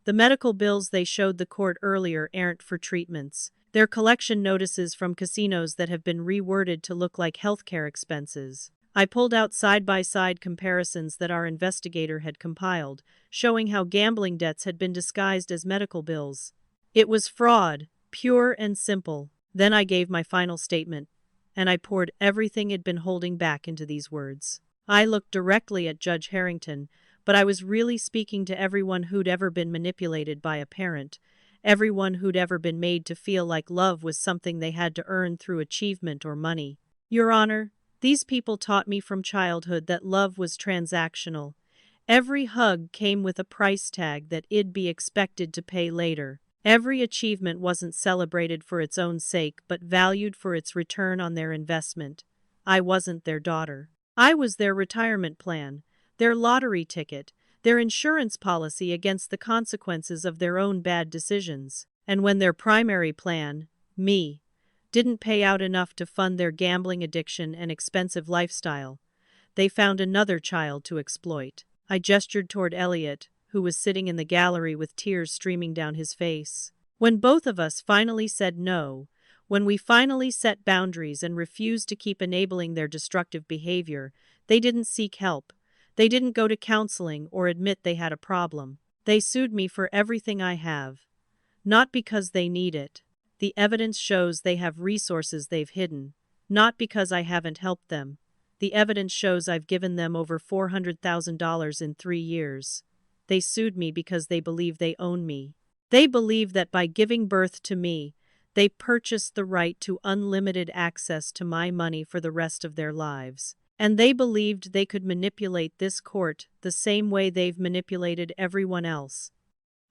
The medical bills they showed the court earlier aren't for treatments. They're collection notices from casinos that have been reworded to look like healthcare expenses." I pulled out side-by-side comparisons that our investigator had compiled, showing how gambling debts had been disguised as medical bills. It was fraud, pure and simple. Then I gave my final statement, and I poured everything I'd been holding back into these words. I looked directly at Judge Harrington, but I was really speaking to everyone who'd ever been manipulated by a parent, everyone who'd ever been made to feel like love was something they had to earn through achievement or money. "Your Honor, these people taught me from childhood that love was transactional. Every hug came with a price tag that I'd be expected to pay later. Every achievement wasn't celebrated for its own sake but valued for its return on their investment. I wasn't their daughter. I was their retirement plan, their lottery ticket, their insurance policy against the consequences of their own bad decisions. And when their primary plan, me, didn't pay out enough to fund their gambling addiction and expensive lifestyle, they found another child to exploit." I gestured toward Elliot, who was sitting in the gallery with tears streaming down his face. "When both of us finally said no, when we finally set boundaries and refused to keep enabling their destructive behavior, they didn't seek help. They didn't go to counseling or admit they had a problem. They sued me for everything I have. Not because they need it. The evidence shows they have resources they've hidden. Not because I haven't helped them. The evidence shows I've given them over $400,000 in 3 years. They sued me because they believe they own me. They believe that by giving birth to me, they purchased the right to unlimited access to my money for the rest of their lives. And they believed they could manipulate this court the same way they've manipulated everyone else.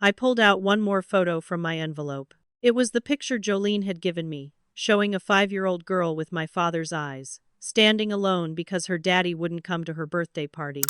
I pulled out one more photo from my envelope. It was the picture Jolene had given me, showing a 5-year-old girl with my father's eyes, standing alone because her daddy wouldn't come to her birthday party.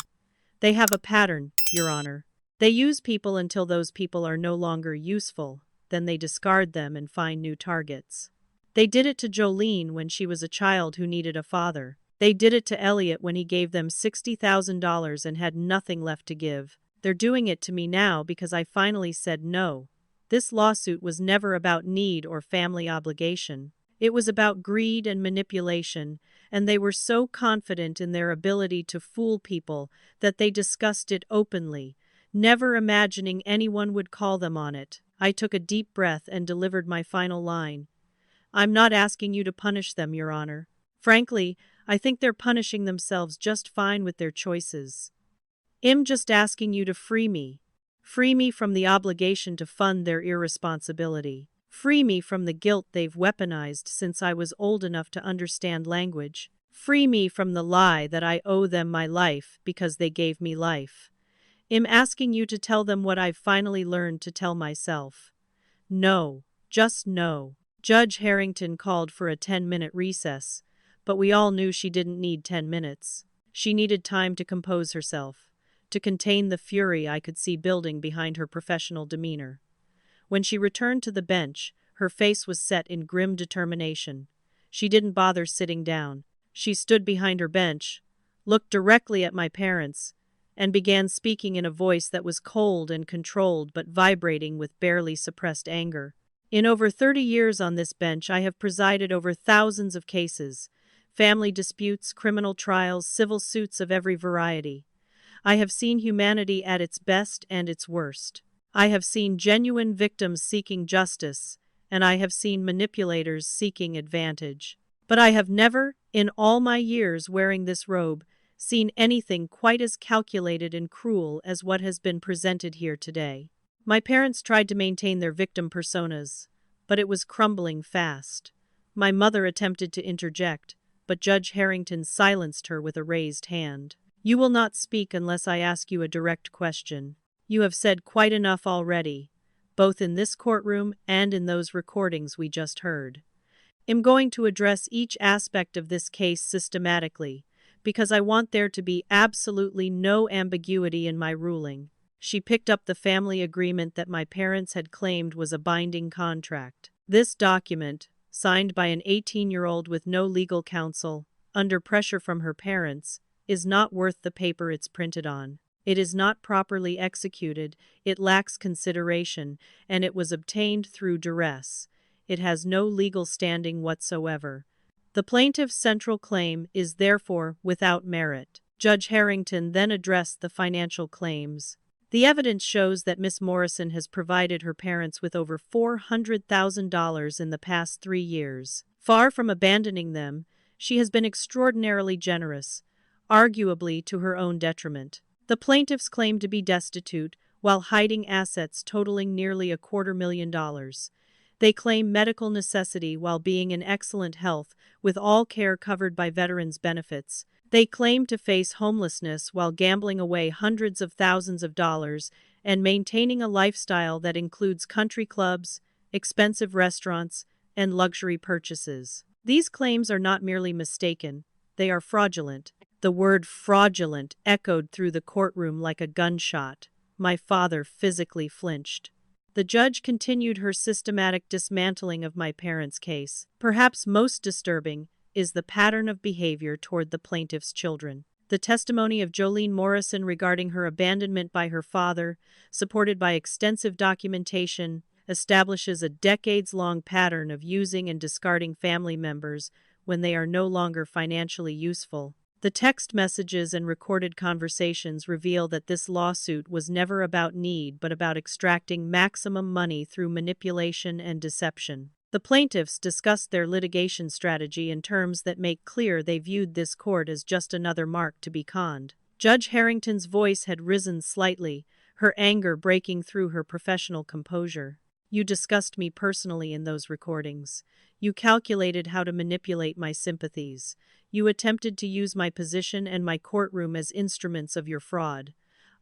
They have a pattern, Your Honor. They use people until those people are no longer useful, then they discard them and find new targets. They did it to Jolene when she was a child who needed a father. They did it to Elliot when he gave them $60,000 and had nothing left to give. They're doing it to me now because I finally said no. This lawsuit was never about need or family obligation. It was about greed and manipulation, and they were so confident in their ability to fool people that they discussed it openly, never imagining anyone would call them on it. I took a deep breath and delivered my final line. I'm not asking you to punish them, Your Honor. Frankly, I think they're punishing themselves just fine with their choices. I'm just asking you to free me. Free me from the obligation to fund their irresponsibility. Free me from the guilt they've weaponized since I was old enough to understand language. Free me from the lie that I owe them my life because they gave me life. I'm asking you to tell them what I've finally learned to tell myself. No, just no. Judge Harrington called for a 10-minute recess, but we all knew she didn't need 10 minutes. She needed time to compose herself, to contain the fury I could see building behind her professional demeanor. When she returned to the bench, her face was set in grim determination. She didn't bother sitting down. She stood behind her bench, looked directly at my parents, and began speaking in a voice that was cold and controlled but vibrating with barely suppressed anger. In over 30 years on this bench, I have presided over thousands of cases, family disputes, criminal trials, civil suits of every variety. I have seen humanity at its best and its worst. I have seen genuine victims seeking justice, and I have seen manipulators seeking advantage. But I have never, in all my years wearing this robe, seen anything quite as calculated and cruel as what has been presented here today. My parents tried to maintain their victim personas, but it was crumbling fast. My mother attempted to interject, but Judge Harrington silenced her with a raised hand. You will not speak unless I ask you a direct question. You have said quite enough already, both in this courtroom and in those recordings we just heard. I'm going to address each aspect of this case systematically, because I want there to be absolutely no ambiguity in my ruling. She picked up the family agreement that my parents had claimed was a binding contract. This document, signed by an 18-year-old with no legal counsel, under pressure from her parents, is not worth the paper it's printed on. It is not properly executed, it lacks consideration, and it was obtained through duress. It has no legal standing whatsoever. The plaintiff's central claim is therefore without merit. Judge Harrington then addressed the financial claims. The evidence shows that Miss Morrison has provided her parents with over $400,000 in the past 3 years. Far from abandoning them, she has been extraordinarily generous, arguably to her own detriment. The plaintiffs claim to be destitute while hiding assets totaling nearly $250,000. They claim medical necessity while being in excellent health, with all care covered by veterans' benefits. They claim to face homelessness while gambling away hundreds of thousands of dollars and maintaining a lifestyle that includes country clubs, expensive restaurants, and luxury purchases. These claims are not merely mistaken, they are fraudulent. The word fraudulent echoed through the courtroom like a gunshot. My father physically flinched. The judge continued her systematic dismantling of my parents' case. Perhaps most disturbing is the pattern of behavior toward the plaintiff's children. The testimony of Jolene Morrison regarding her abandonment by her father, supported by extensive documentation, establishes a decades-long pattern of using and discarding family members when they are no longer financially useful. The text messages and recorded conversations reveal that this lawsuit was never about need but about extracting maximum money through manipulation and deception. The plaintiffs discussed their litigation strategy in terms that make clear they viewed this court as just another mark to be conned. Judge Harrington's voice had risen slightly, her anger breaking through her professional composure. You discussed me personally in those recordings. You calculated how to manipulate my sympathies. You attempted to use my position and my courtroom as instruments of your fraud.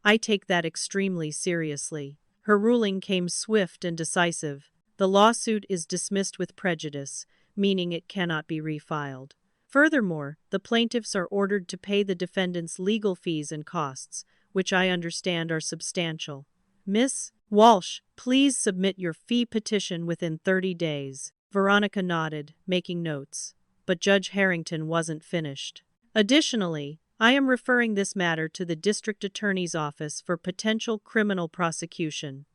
I take that extremely seriously. Her ruling came swift and decisive. The lawsuit is dismissed with prejudice, meaning it cannot be refiled. Furthermore, the plaintiffs are ordered to pay the defendants' legal fees and costs, which I understand are substantial. Miss Walsh, please submit your fee petition within 30 days. Veronica nodded, making notes. But Judge Harrington wasn't finished. Additionally, I am referring this matter to the District Attorney's Office for potential criminal prosecution.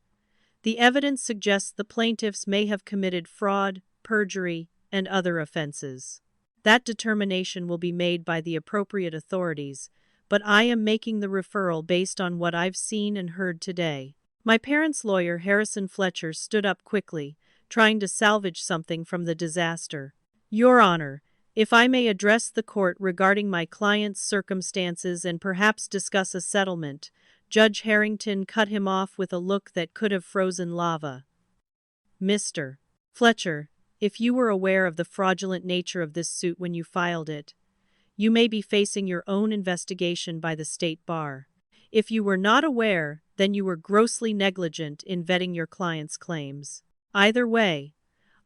The evidence suggests the plaintiffs may have committed fraud, perjury, and other offenses. That determination will be made by the appropriate authorities, but I am making the referral based on what I've seen and heard today. My parents' lawyer, Harrison Fletcher, stood up quickly, trying to salvage something from the disaster. Your Honor, if I may address the court regarding my client's circumstances and perhaps discuss a settlement, Judge Harrington cut him off with a look that could have frozen lava. Mr. Fletcher, if you were aware of the fraudulent nature of this suit when you filed it, you may be facing your own investigation by the state bar. If you were not aware, then you were grossly negligent in vetting your client's claims. Either way,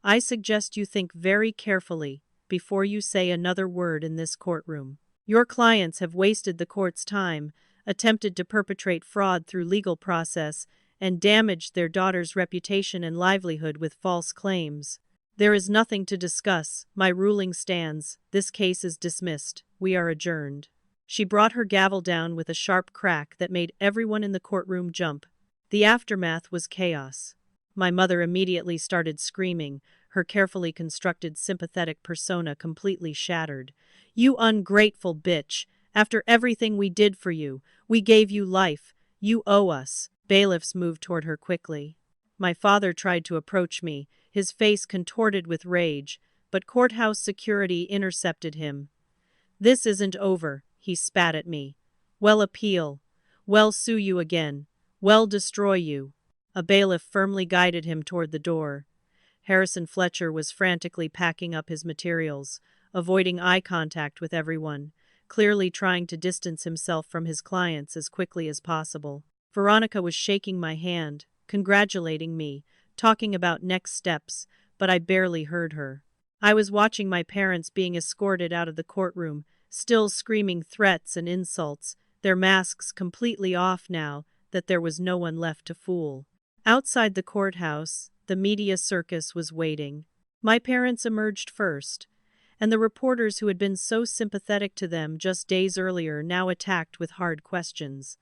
I suggest you think very carefully before you say another word in this courtroom. Your clients have wasted the court's time, attempted to perpetrate fraud through legal process, and damaged their daughter's reputation and livelihood with false claims. There is nothing to discuss. My ruling stands. This case is dismissed. We are adjourned. She brought her gavel down with a sharp crack that made everyone in the courtroom jump. The aftermath was chaos. My mother immediately started screaming, her carefully constructed sympathetic persona completely shattered. You ungrateful bitch! After everything we did for you, we gave you life. You owe us. Bailiffs moved toward her quickly. My father tried to approach me, his face contorted with rage, but courthouse security intercepted him. This isn't over, he spat at me. Well, appeal. Well, sue you again. Well, destroy you. A bailiff firmly guided him toward the door. Harrison Fletcher was frantically packing up his materials, avoiding eye contact with everyone, clearly trying to distance himself from his clients as quickly as possible. Veronica was shaking my hand, congratulating me, talking about next steps, but I barely heard her. I was watching my parents being escorted out of the courtroom, still screaming threats and insults, their masks completely off now that there was no one left to fool. Outside the courthouse, the media circus was waiting. My parents emerged first, and the reporters who had been so sympathetic to them just days earlier now attacked with hard questions.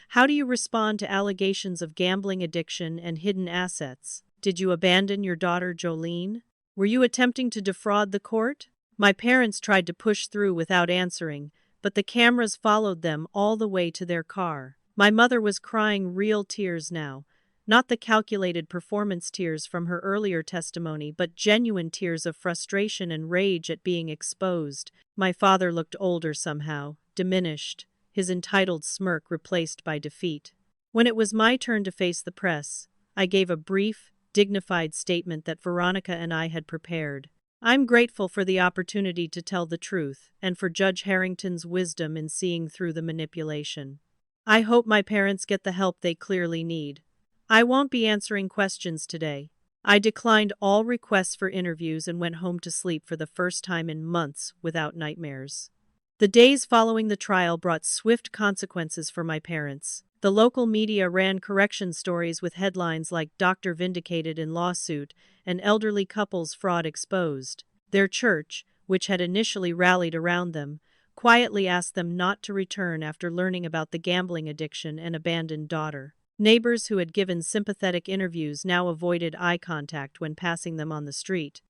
How do you respond to allegations of gambling addiction and hidden assets? Did you abandon your daughter Jolene? Were you attempting to defraud the court? My parents tried to push through without answering, but the cameras followed them all the way to their car. My mother was crying real tears now. Not the calculated performance tears from her earlier testimony, but genuine tears of frustration and rage at being exposed. My father looked older somehow, diminished, his entitled smirk replaced by defeat. When it was my turn to face the press, I gave a brief, dignified statement that Veronica and I had prepared. I'm grateful for the opportunity to tell the truth, and for Judge Harrington's wisdom in seeing through the manipulation. I hope my parents get the help they clearly need. I won't be answering questions today. I declined all requests for interviews and went home to sleep for the first time in months without nightmares. The days following the trial brought swift consequences for my parents. The local media ran correction stories with headlines like "Doctor Vindicated in Lawsuit" and "Elderly Couples Fraud Exposed." Their church, which had initially rallied around them, quietly asked them not to return after learning about the gambling addiction and abandoned daughter. Neighbors who had given sympathetic interviews now avoided eye contact when passing them on the street.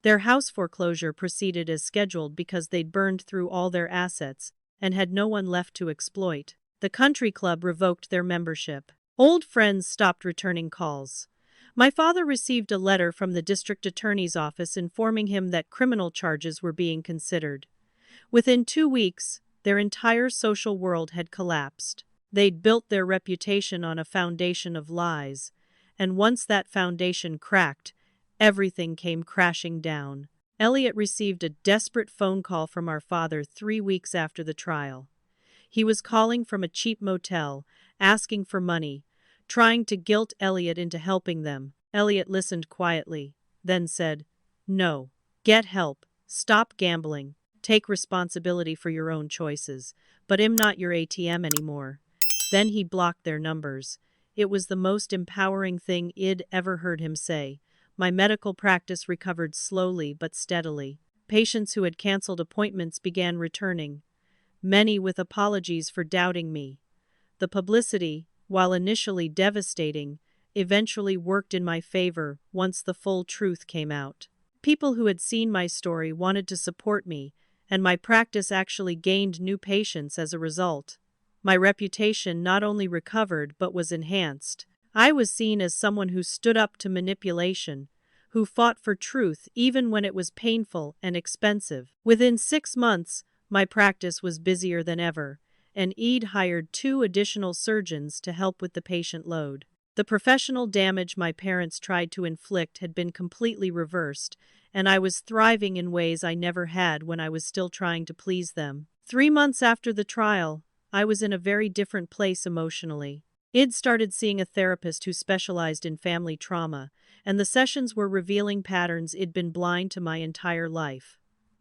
Their house foreclosure proceeded as scheduled because they'd burned through all their assets and had no one left to exploit. The country club revoked their membership. Old friends stopped returning calls. My father received a letter from the district attorney's office informing him that criminal charges were being considered. Within 2 weeks, their entire social world had collapsed. They'd built their reputation on a foundation of lies, and once that foundation cracked, everything came crashing down. Elliot received a desperate phone call from our father 3 weeks after the trial. He was calling from a cheap motel, asking for money, trying to guilt Elliot into helping them. Elliot listened quietly, then said, "No. Get help. Stop gambling. Take responsibility for your own choices. But I'm not your ATM anymore." Then he blocked their numbers. It was the most empowering thing I'd ever heard him say. My medical practice recovered slowly but steadily. Patients who had canceled appointments began returning, many with apologies for doubting me. The publicity, while initially devastating, eventually worked in my favor once the full truth came out. People who had seen my story wanted to support me, and my practice actually gained new patients as a result. My reputation not only recovered but was enhanced. I was seen as someone who stood up to manipulation, who fought for truth even when it was painful and expensive. Within 6 months, my practice was busier than ever, and I'd hired 2 additional surgeons to help with the patient load. The professional damage my parents tried to inflict had been completely reversed, and I was thriving in ways I never had when I was still trying to please them. 3 months after the trial, I was in a very different place emotionally. I'd started seeing a therapist who specialized in family trauma, and the sessions were revealing patterns I'd been blind to my entire life.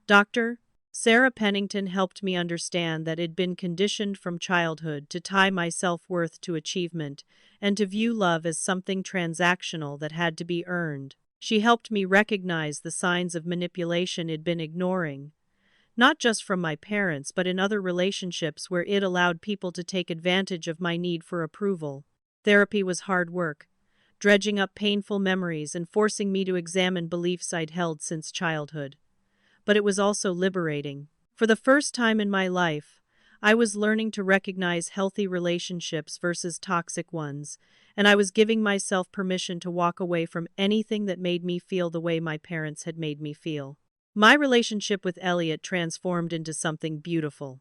Dr. Sarah Pennington helped me understand that I'd been conditioned from childhood to tie my self-worth to achievement and to view love as something transactional that had to be earned. She helped me recognize the signs of manipulation I'd been ignoring, not just from my parents but in other relationships where it allowed people to take advantage of my need for approval. Therapy was hard work, dredging up painful memories and forcing me to examine beliefs I'd held since childhood. But it was also liberating. For the first time in my life, I was learning to recognize healthy relationships versus toxic ones, and I was giving myself permission to walk away from anything that made me feel the way my parents had made me feel. My relationship with Elliot transformed into something beautiful.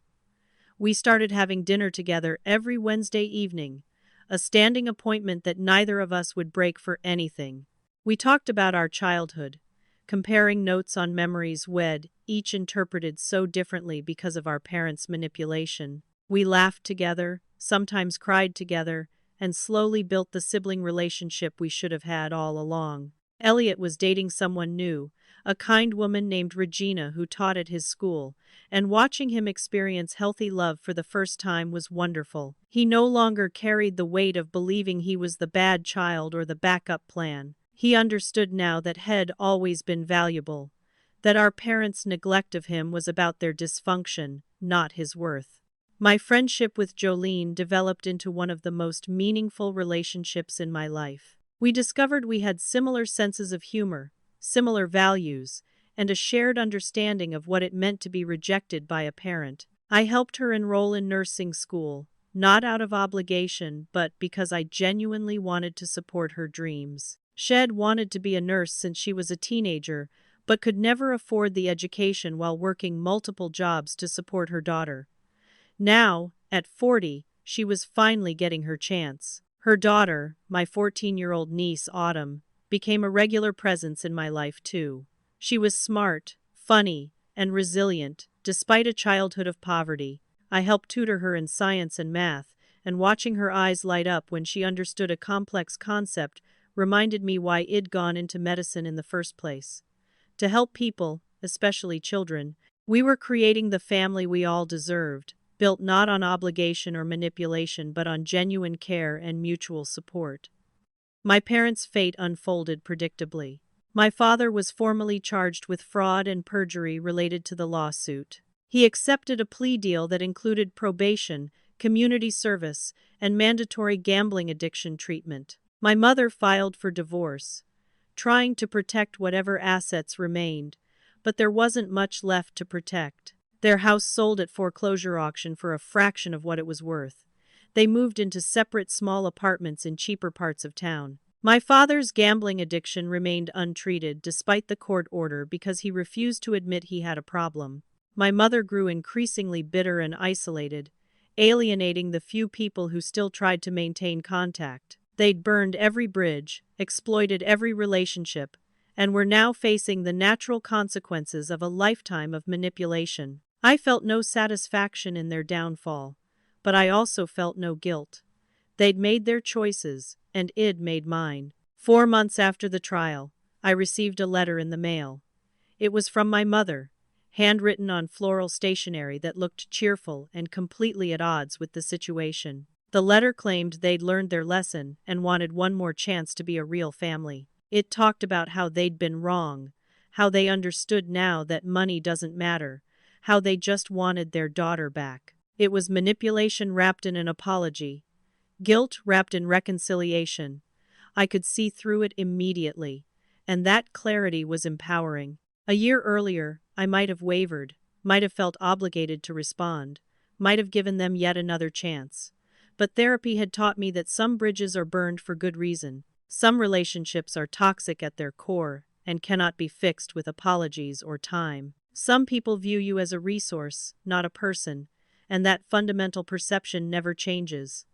We started having dinner together every Wednesday evening, a standing appointment that neither of us would break for anything. We talked about our childhood, comparing notes on memories we'd each interpreted so differently because of our parents' manipulation. We laughed together, sometimes cried together, and slowly built the sibling relationship we should have had all along. Elliot was dating someone new, a kind woman named Regina who taught at his school, and watching him experience healthy love for the first time was wonderful. He no longer carried the weight of believing he was the bad child or the backup plan. He understood now that had always been valuable, that our parents' neglect of him was about their dysfunction, not his worth. My friendship with Jolene developed into one of the most meaningful relationships in my life. We discovered we had similar senses of humor, similar values, and a shared understanding of what it meant to be rejected by a parent. I helped her enroll in nursing school, not out of obligation, but because I genuinely wanted to support her dreams. Shed wanted to be a nurse since she was a teenager, but could never afford the education while working multiple jobs to support her daughter. Now, at 40, she was finally getting her chance. Her daughter, my 14-year-old niece Autumn, became a regular presence in my life too. She was smart, funny, and resilient, despite a childhood of poverty. I helped tutor her in science and math, and watching her eyes light up when she understood a complex concept reminded me why I'd gone into medicine in the first place. To help people, especially children. We were creating the family we all deserved, built not on obligation or manipulation but on genuine care and mutual support. My parents' fate unfolded predictably. My father was formally charged with fraud and perjury related to the lawsuit. He accepted a plea deal that included probation, community service, and mandatory gambling addiction treatment. My mother filed for divorce, trying to protect whatever assets remained, but there wasn't much left to protect. Their house sold at foreclosure auction for a fraction of what it was worth. They moved into separate small apartments in cheaper parts of town. My father's gambling addiction remained untreated despite the court order because he refused to admit he had a problem. My mother grew increasingly bitter and isolated, alienating the few people who still tried to maintain contact. They'd burned every bridge, exploited every relationship, and were now facing the natural consequences of a lifetime of manipulation. I felt no satisfaction in their downfall, but I also felt no guilt. They'd made their choices, and I'd made mine. 4 months after the trial, I received a letter in the mail. It was from my mother, handwritten on floral stationery that looked cheerful and completely at odds with the situation. The letter claimed they'd learned their lesson and wanted one more chance to be a real family. It talked about how they'd been wrong, how they understood now that money doesn't matter, how they just wanted their daughter back. It was manipulation wrapped in an apology, guilt wrapped in reconciliation. I could see through it immediately, and that clarity was empowering. A year earlier, I might have wavered, might have felt obligated to respond, might have given them yet another chance. But therapy had taught me that some bridges are burned for good reason. Some relationships are toxic at their core and cannot be fixed with apologies or time. Some people view you as a resource, not a person, and that fundamental perception never changes.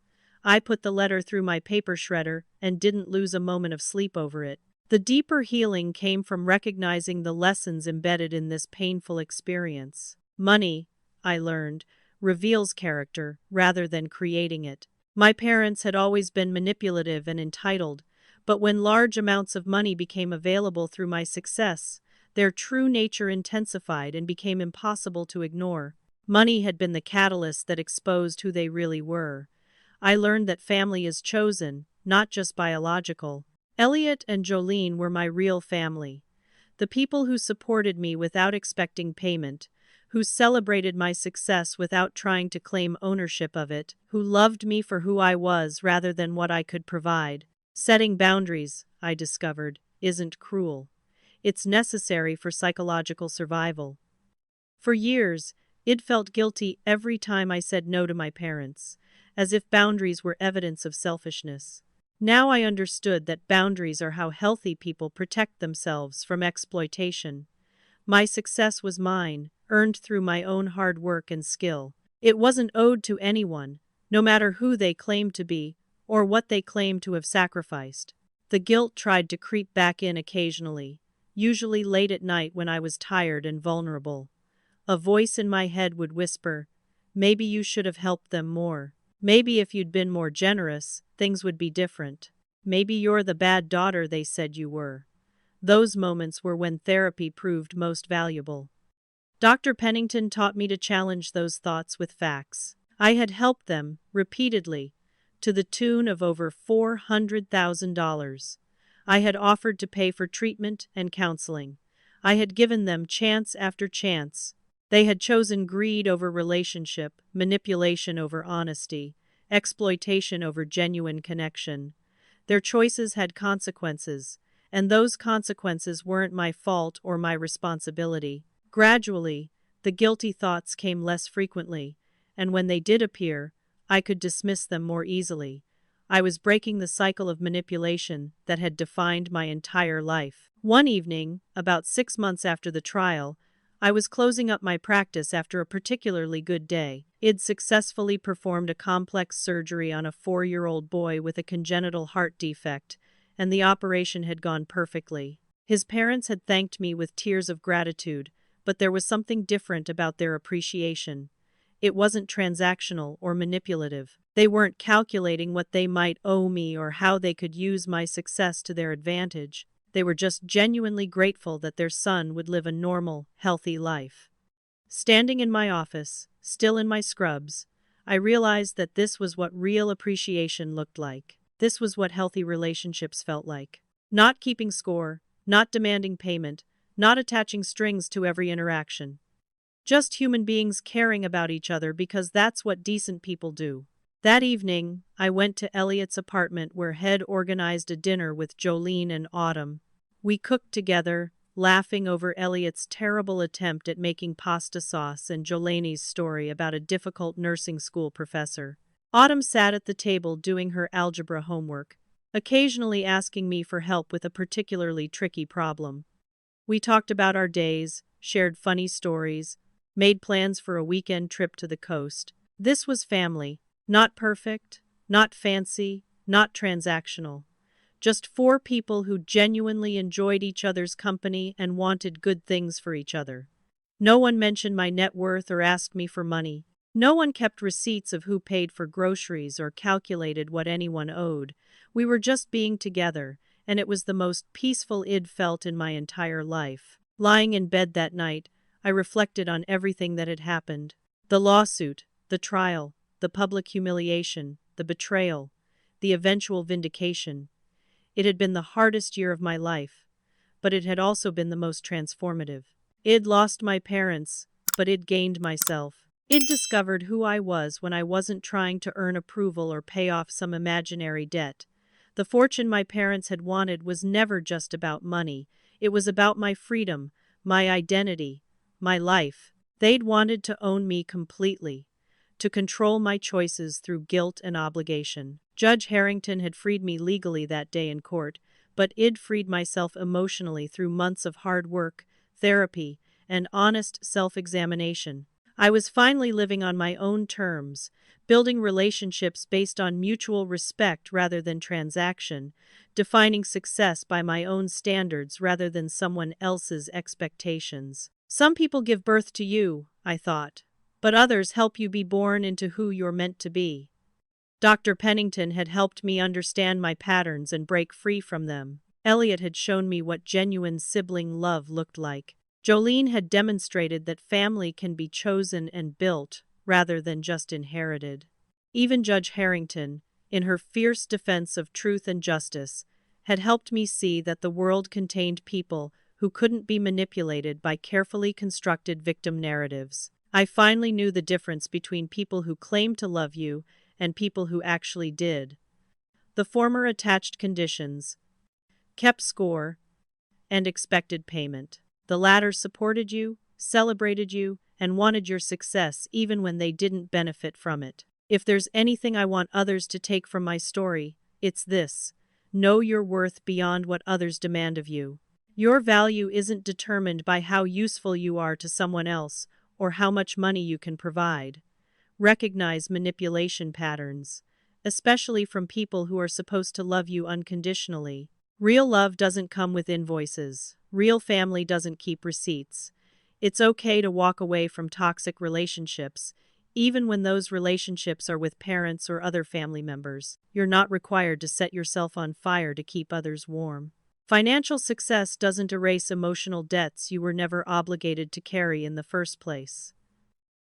I put the letter through my paper shredder and didn't lose a moment of sleep over it. The deeper healing came from recognizing the lessons embedded in this painful experience. Money, I learned, reveals character rather than creating it. My parents had always been manipulative and entitled, but when large amounts of money became available through my success, their true nature intensified and became impossible to ignore. Money had been the catalyst that exposed who they really were. I learned that family is chosen, not just biological. Elliot and Jolene were my real family. The people who supported me without expecting payment, who celebrated my success without trying to claim ownership of it, who loved me for who I was rather than what I could provide. Setting boundaries, I discovered, isn't cruel. It's necessary for psychological survival. For years, I'd felt guilty every time I said no to my parents, as if boundaries were evidence of selfishness. Now I understood that boundaries are how healthy people protect themselves from exploitation. My success was mine, earned through my own hard work and skill. It wasn't owed to anyone, no matter who they claimed to be or what they claimed to have sacrificed. The guilt tried to creep back in occasionally, usually late at night when I was tired and vulnerable. A voice in my head would whisper, "Maybe you should have helped them more. Maybe if you'd been more generous, things would be different. Maybe you're the bad daughter they said you were." Those moments were when therapy proved most valuable. Dr. Pennington taught me to challenge those thoughts with facts. I had helped them, repeatedly, to the tune of over $400,000. I had offered to pay for treatment and counseling. I had given them chance after chance. They had chosen greed over relationship, manipulation over honesty, exploitation over genuine connection. Their choices had consequences, and those consequences weren't my fault or my responsibility. Gradually, the guilty thoughts came less frequently, and when they did appear, I could dismiss them more easily. I was breaking the cycle of manipulation that had defined my entire life. One evening, about 6 months after the trial, I was closing up my practice after a particularly good day. I'd successfully performed a complex surgery on a 4-year-old boy with a congenital heart defect, and the operation had gone perfectly. His parents had thanked me with tears of gratitude, but there was something different about their appreciation. It wasn't transactional or manipulative. They weren't calculating what they might owe me or how they could use my success to their advantage. They were just genuinely grateful that their son would live a normal, healthy life. Standing in my office, still in my scrubs, I realized that this was what real appreciation looked like. This was what healthy relationships felt like. Not keeping score, not demanding payment, not attaching strings to every interaction. Just human beings caring about each other because that's what decent people do. That evening, I went to Elliot's apartment where Head organized a dinner with Jolene and Autumn. We cooked together, laughing over Elliot's terrible attempt at making pasta sauce and Jolene's story about a difficult nursing school professor. Autumn sat at the table doing her algebra homework, occasionally asking me for help with a particularly tricky problem. We talked about our days, shared funny stories, made plans for a weekend trip to the coast. This was family. Not perfect, not fancy, not transactional. Just 4 people who genuinely enjoyed each other's company and wanted good things for each other. No one mentioned my net worth or asked me for money. No one kept receipts of who paid for groceries or calculated what anyone owed. We were just being together, and it was the most peaceful I'd felt in my entire life. Lying in bed that night, I reflected on everything that had happened. The lawsuit, the trial, the public humiliation, the betrayal, the eventual vindication. It had been the hardest year of my life, but it had also been the most transformative. I'd lost my parents, but I'd gained myself. I'd discovered who I was when I wasn't trying to earn approval or pay off some imaginary debt. The fortune my parents had wanted was never just about money. It was about my freedom, my identity, my life. They'd wanted to own me completely, to control my choices through guilt and obligation. Judge Harrington had freed me legally that day in court, but I'd freed myself emotionally through months of hard work, therapy, and honest self-examination. I was finally living on my own terms, building relationships based on mutual respect rather than transaction, defining success by my own standards rather than someone else's expectations. Some people give birth to you, I thought, but others help you be born into who you're meant to be. Dr. Pennington had helped me understand my patterns and break free from them. Elliot had shown me what genuine sibling love looked like. Jolene had demonstrated that family can be chosen and built, rather than just inherited. Even Judge Harrington, in her fierce defense of truth and justice, had helped me see that the world contained people who couldn't be manipulated by carefully constructed victim narratives. I finally knew the difference between people who claimed to love you and people who actually did. The former attached conditions, kept score, and expected payment. The latter supported you, celebrated you, and wanted your success even when they didn't benefit from it. If there's anything I want others to take from my story, it's this: know your worth beyond what others demand of you. Your value isn't determined by how useful you are to someone else or how much money you can provide. Recognize manipulation patterns, especially from people who are supposed to love you unconditionally. Real love doesn't come with invoices. Real family doesn't keep receipts. It's okay to walk away from toxic relationships, even when those relationships are with parents or other family members. You're not required to set yourself on fire to keep others warm. Financial success doesn't erase emotional debts you were never obligated to carry in the first place.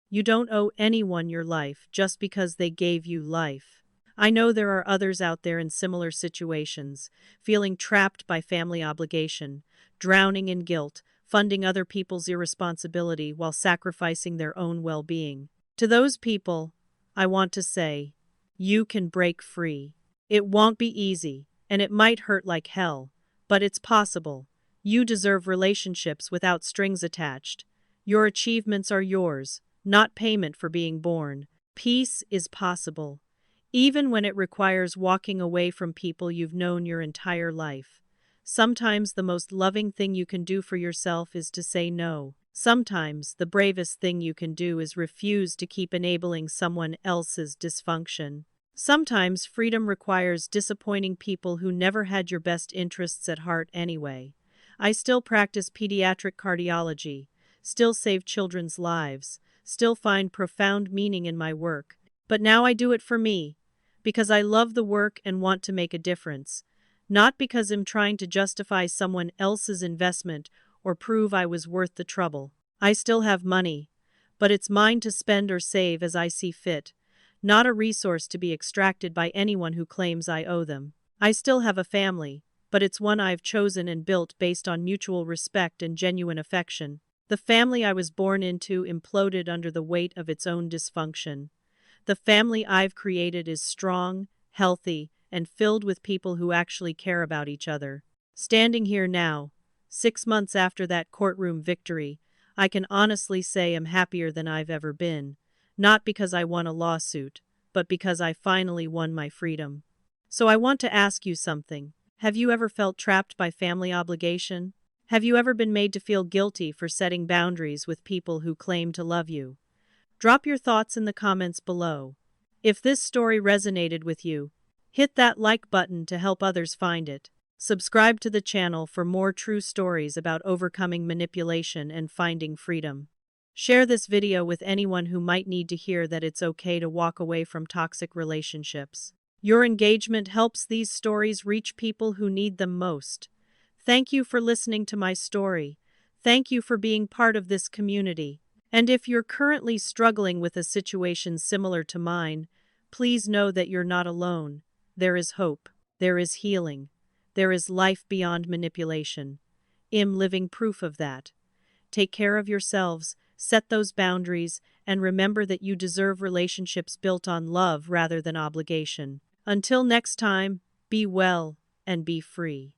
You don't owe anyone your life just because they gave you life. I know there are others out there in similar situations, feeling trapped by family obligation, drowning in guilt, funding other people's irresponsibility while sacrificing their own well-being. To those people, I want to say, you can break free. It won't be easy, and it might hurt like hell, but it's possible. You deserve relationships without strings attached. Your achievements are yours, not payment for being born. Peace is possible, even when it requires walking away from people you've known your entire life. Sometimes the most loving thing you can do for yourself is to say no. Sometimes the bravest thing you can do is refuse to keep enabling someone else's dysfunction. Sometimes freedom requires disappointing people who never had your best interests at heart anyway. I still practice pediatric cardiology, still save children's lives, still find profound meaning in my work. But now I do it for me, because I love the work and want to make a difference, not because I'm trying to justify someone else's investment or prove I was worth the trouble. I still have money, but it's mine to spend or save as I see fit, not a resource to be extracted by anyone who claims I owe them. I still have a family, but it's one I've chosen and built based on mutual respect and genuine affection. The family I was born into imploded under the weight of its own dysfunction. The family I've created is strong, healthy, and filled with people who actually care about each other. Standing here now, 6 months after that courtroom victory, I can honestly say I'm happier than I've ever been, not because I won a lawsuit, but because I finally won my freedom. So I want to ask you something. Have you ever felt trapped by family obligation? Have you ever been made to feel guilty for setting boundaries with people who claim to love you? Drop your thoughts in the comments below. If this story resonated with you, hit that like button to help others find it. Subscribe to the channel for more true stories about overcoming manipulation and finding freedom. Share this video with anyone who might need to hear that it's okay to walk away from toxic relationships. Your engagement helps these stories reach people who need them most. Thank you for listening to my story. Thank you for being part of this community. And if you're currently struggling with a situation similar to mine, please know that you're not alone. There is hope. There is healing. There is life beyond manipulation. I'm living proof of that. Take care of yourselves, set those boundaries, and remember that you deserve relationships built on love rather than obligation. Until next time, be well and be free.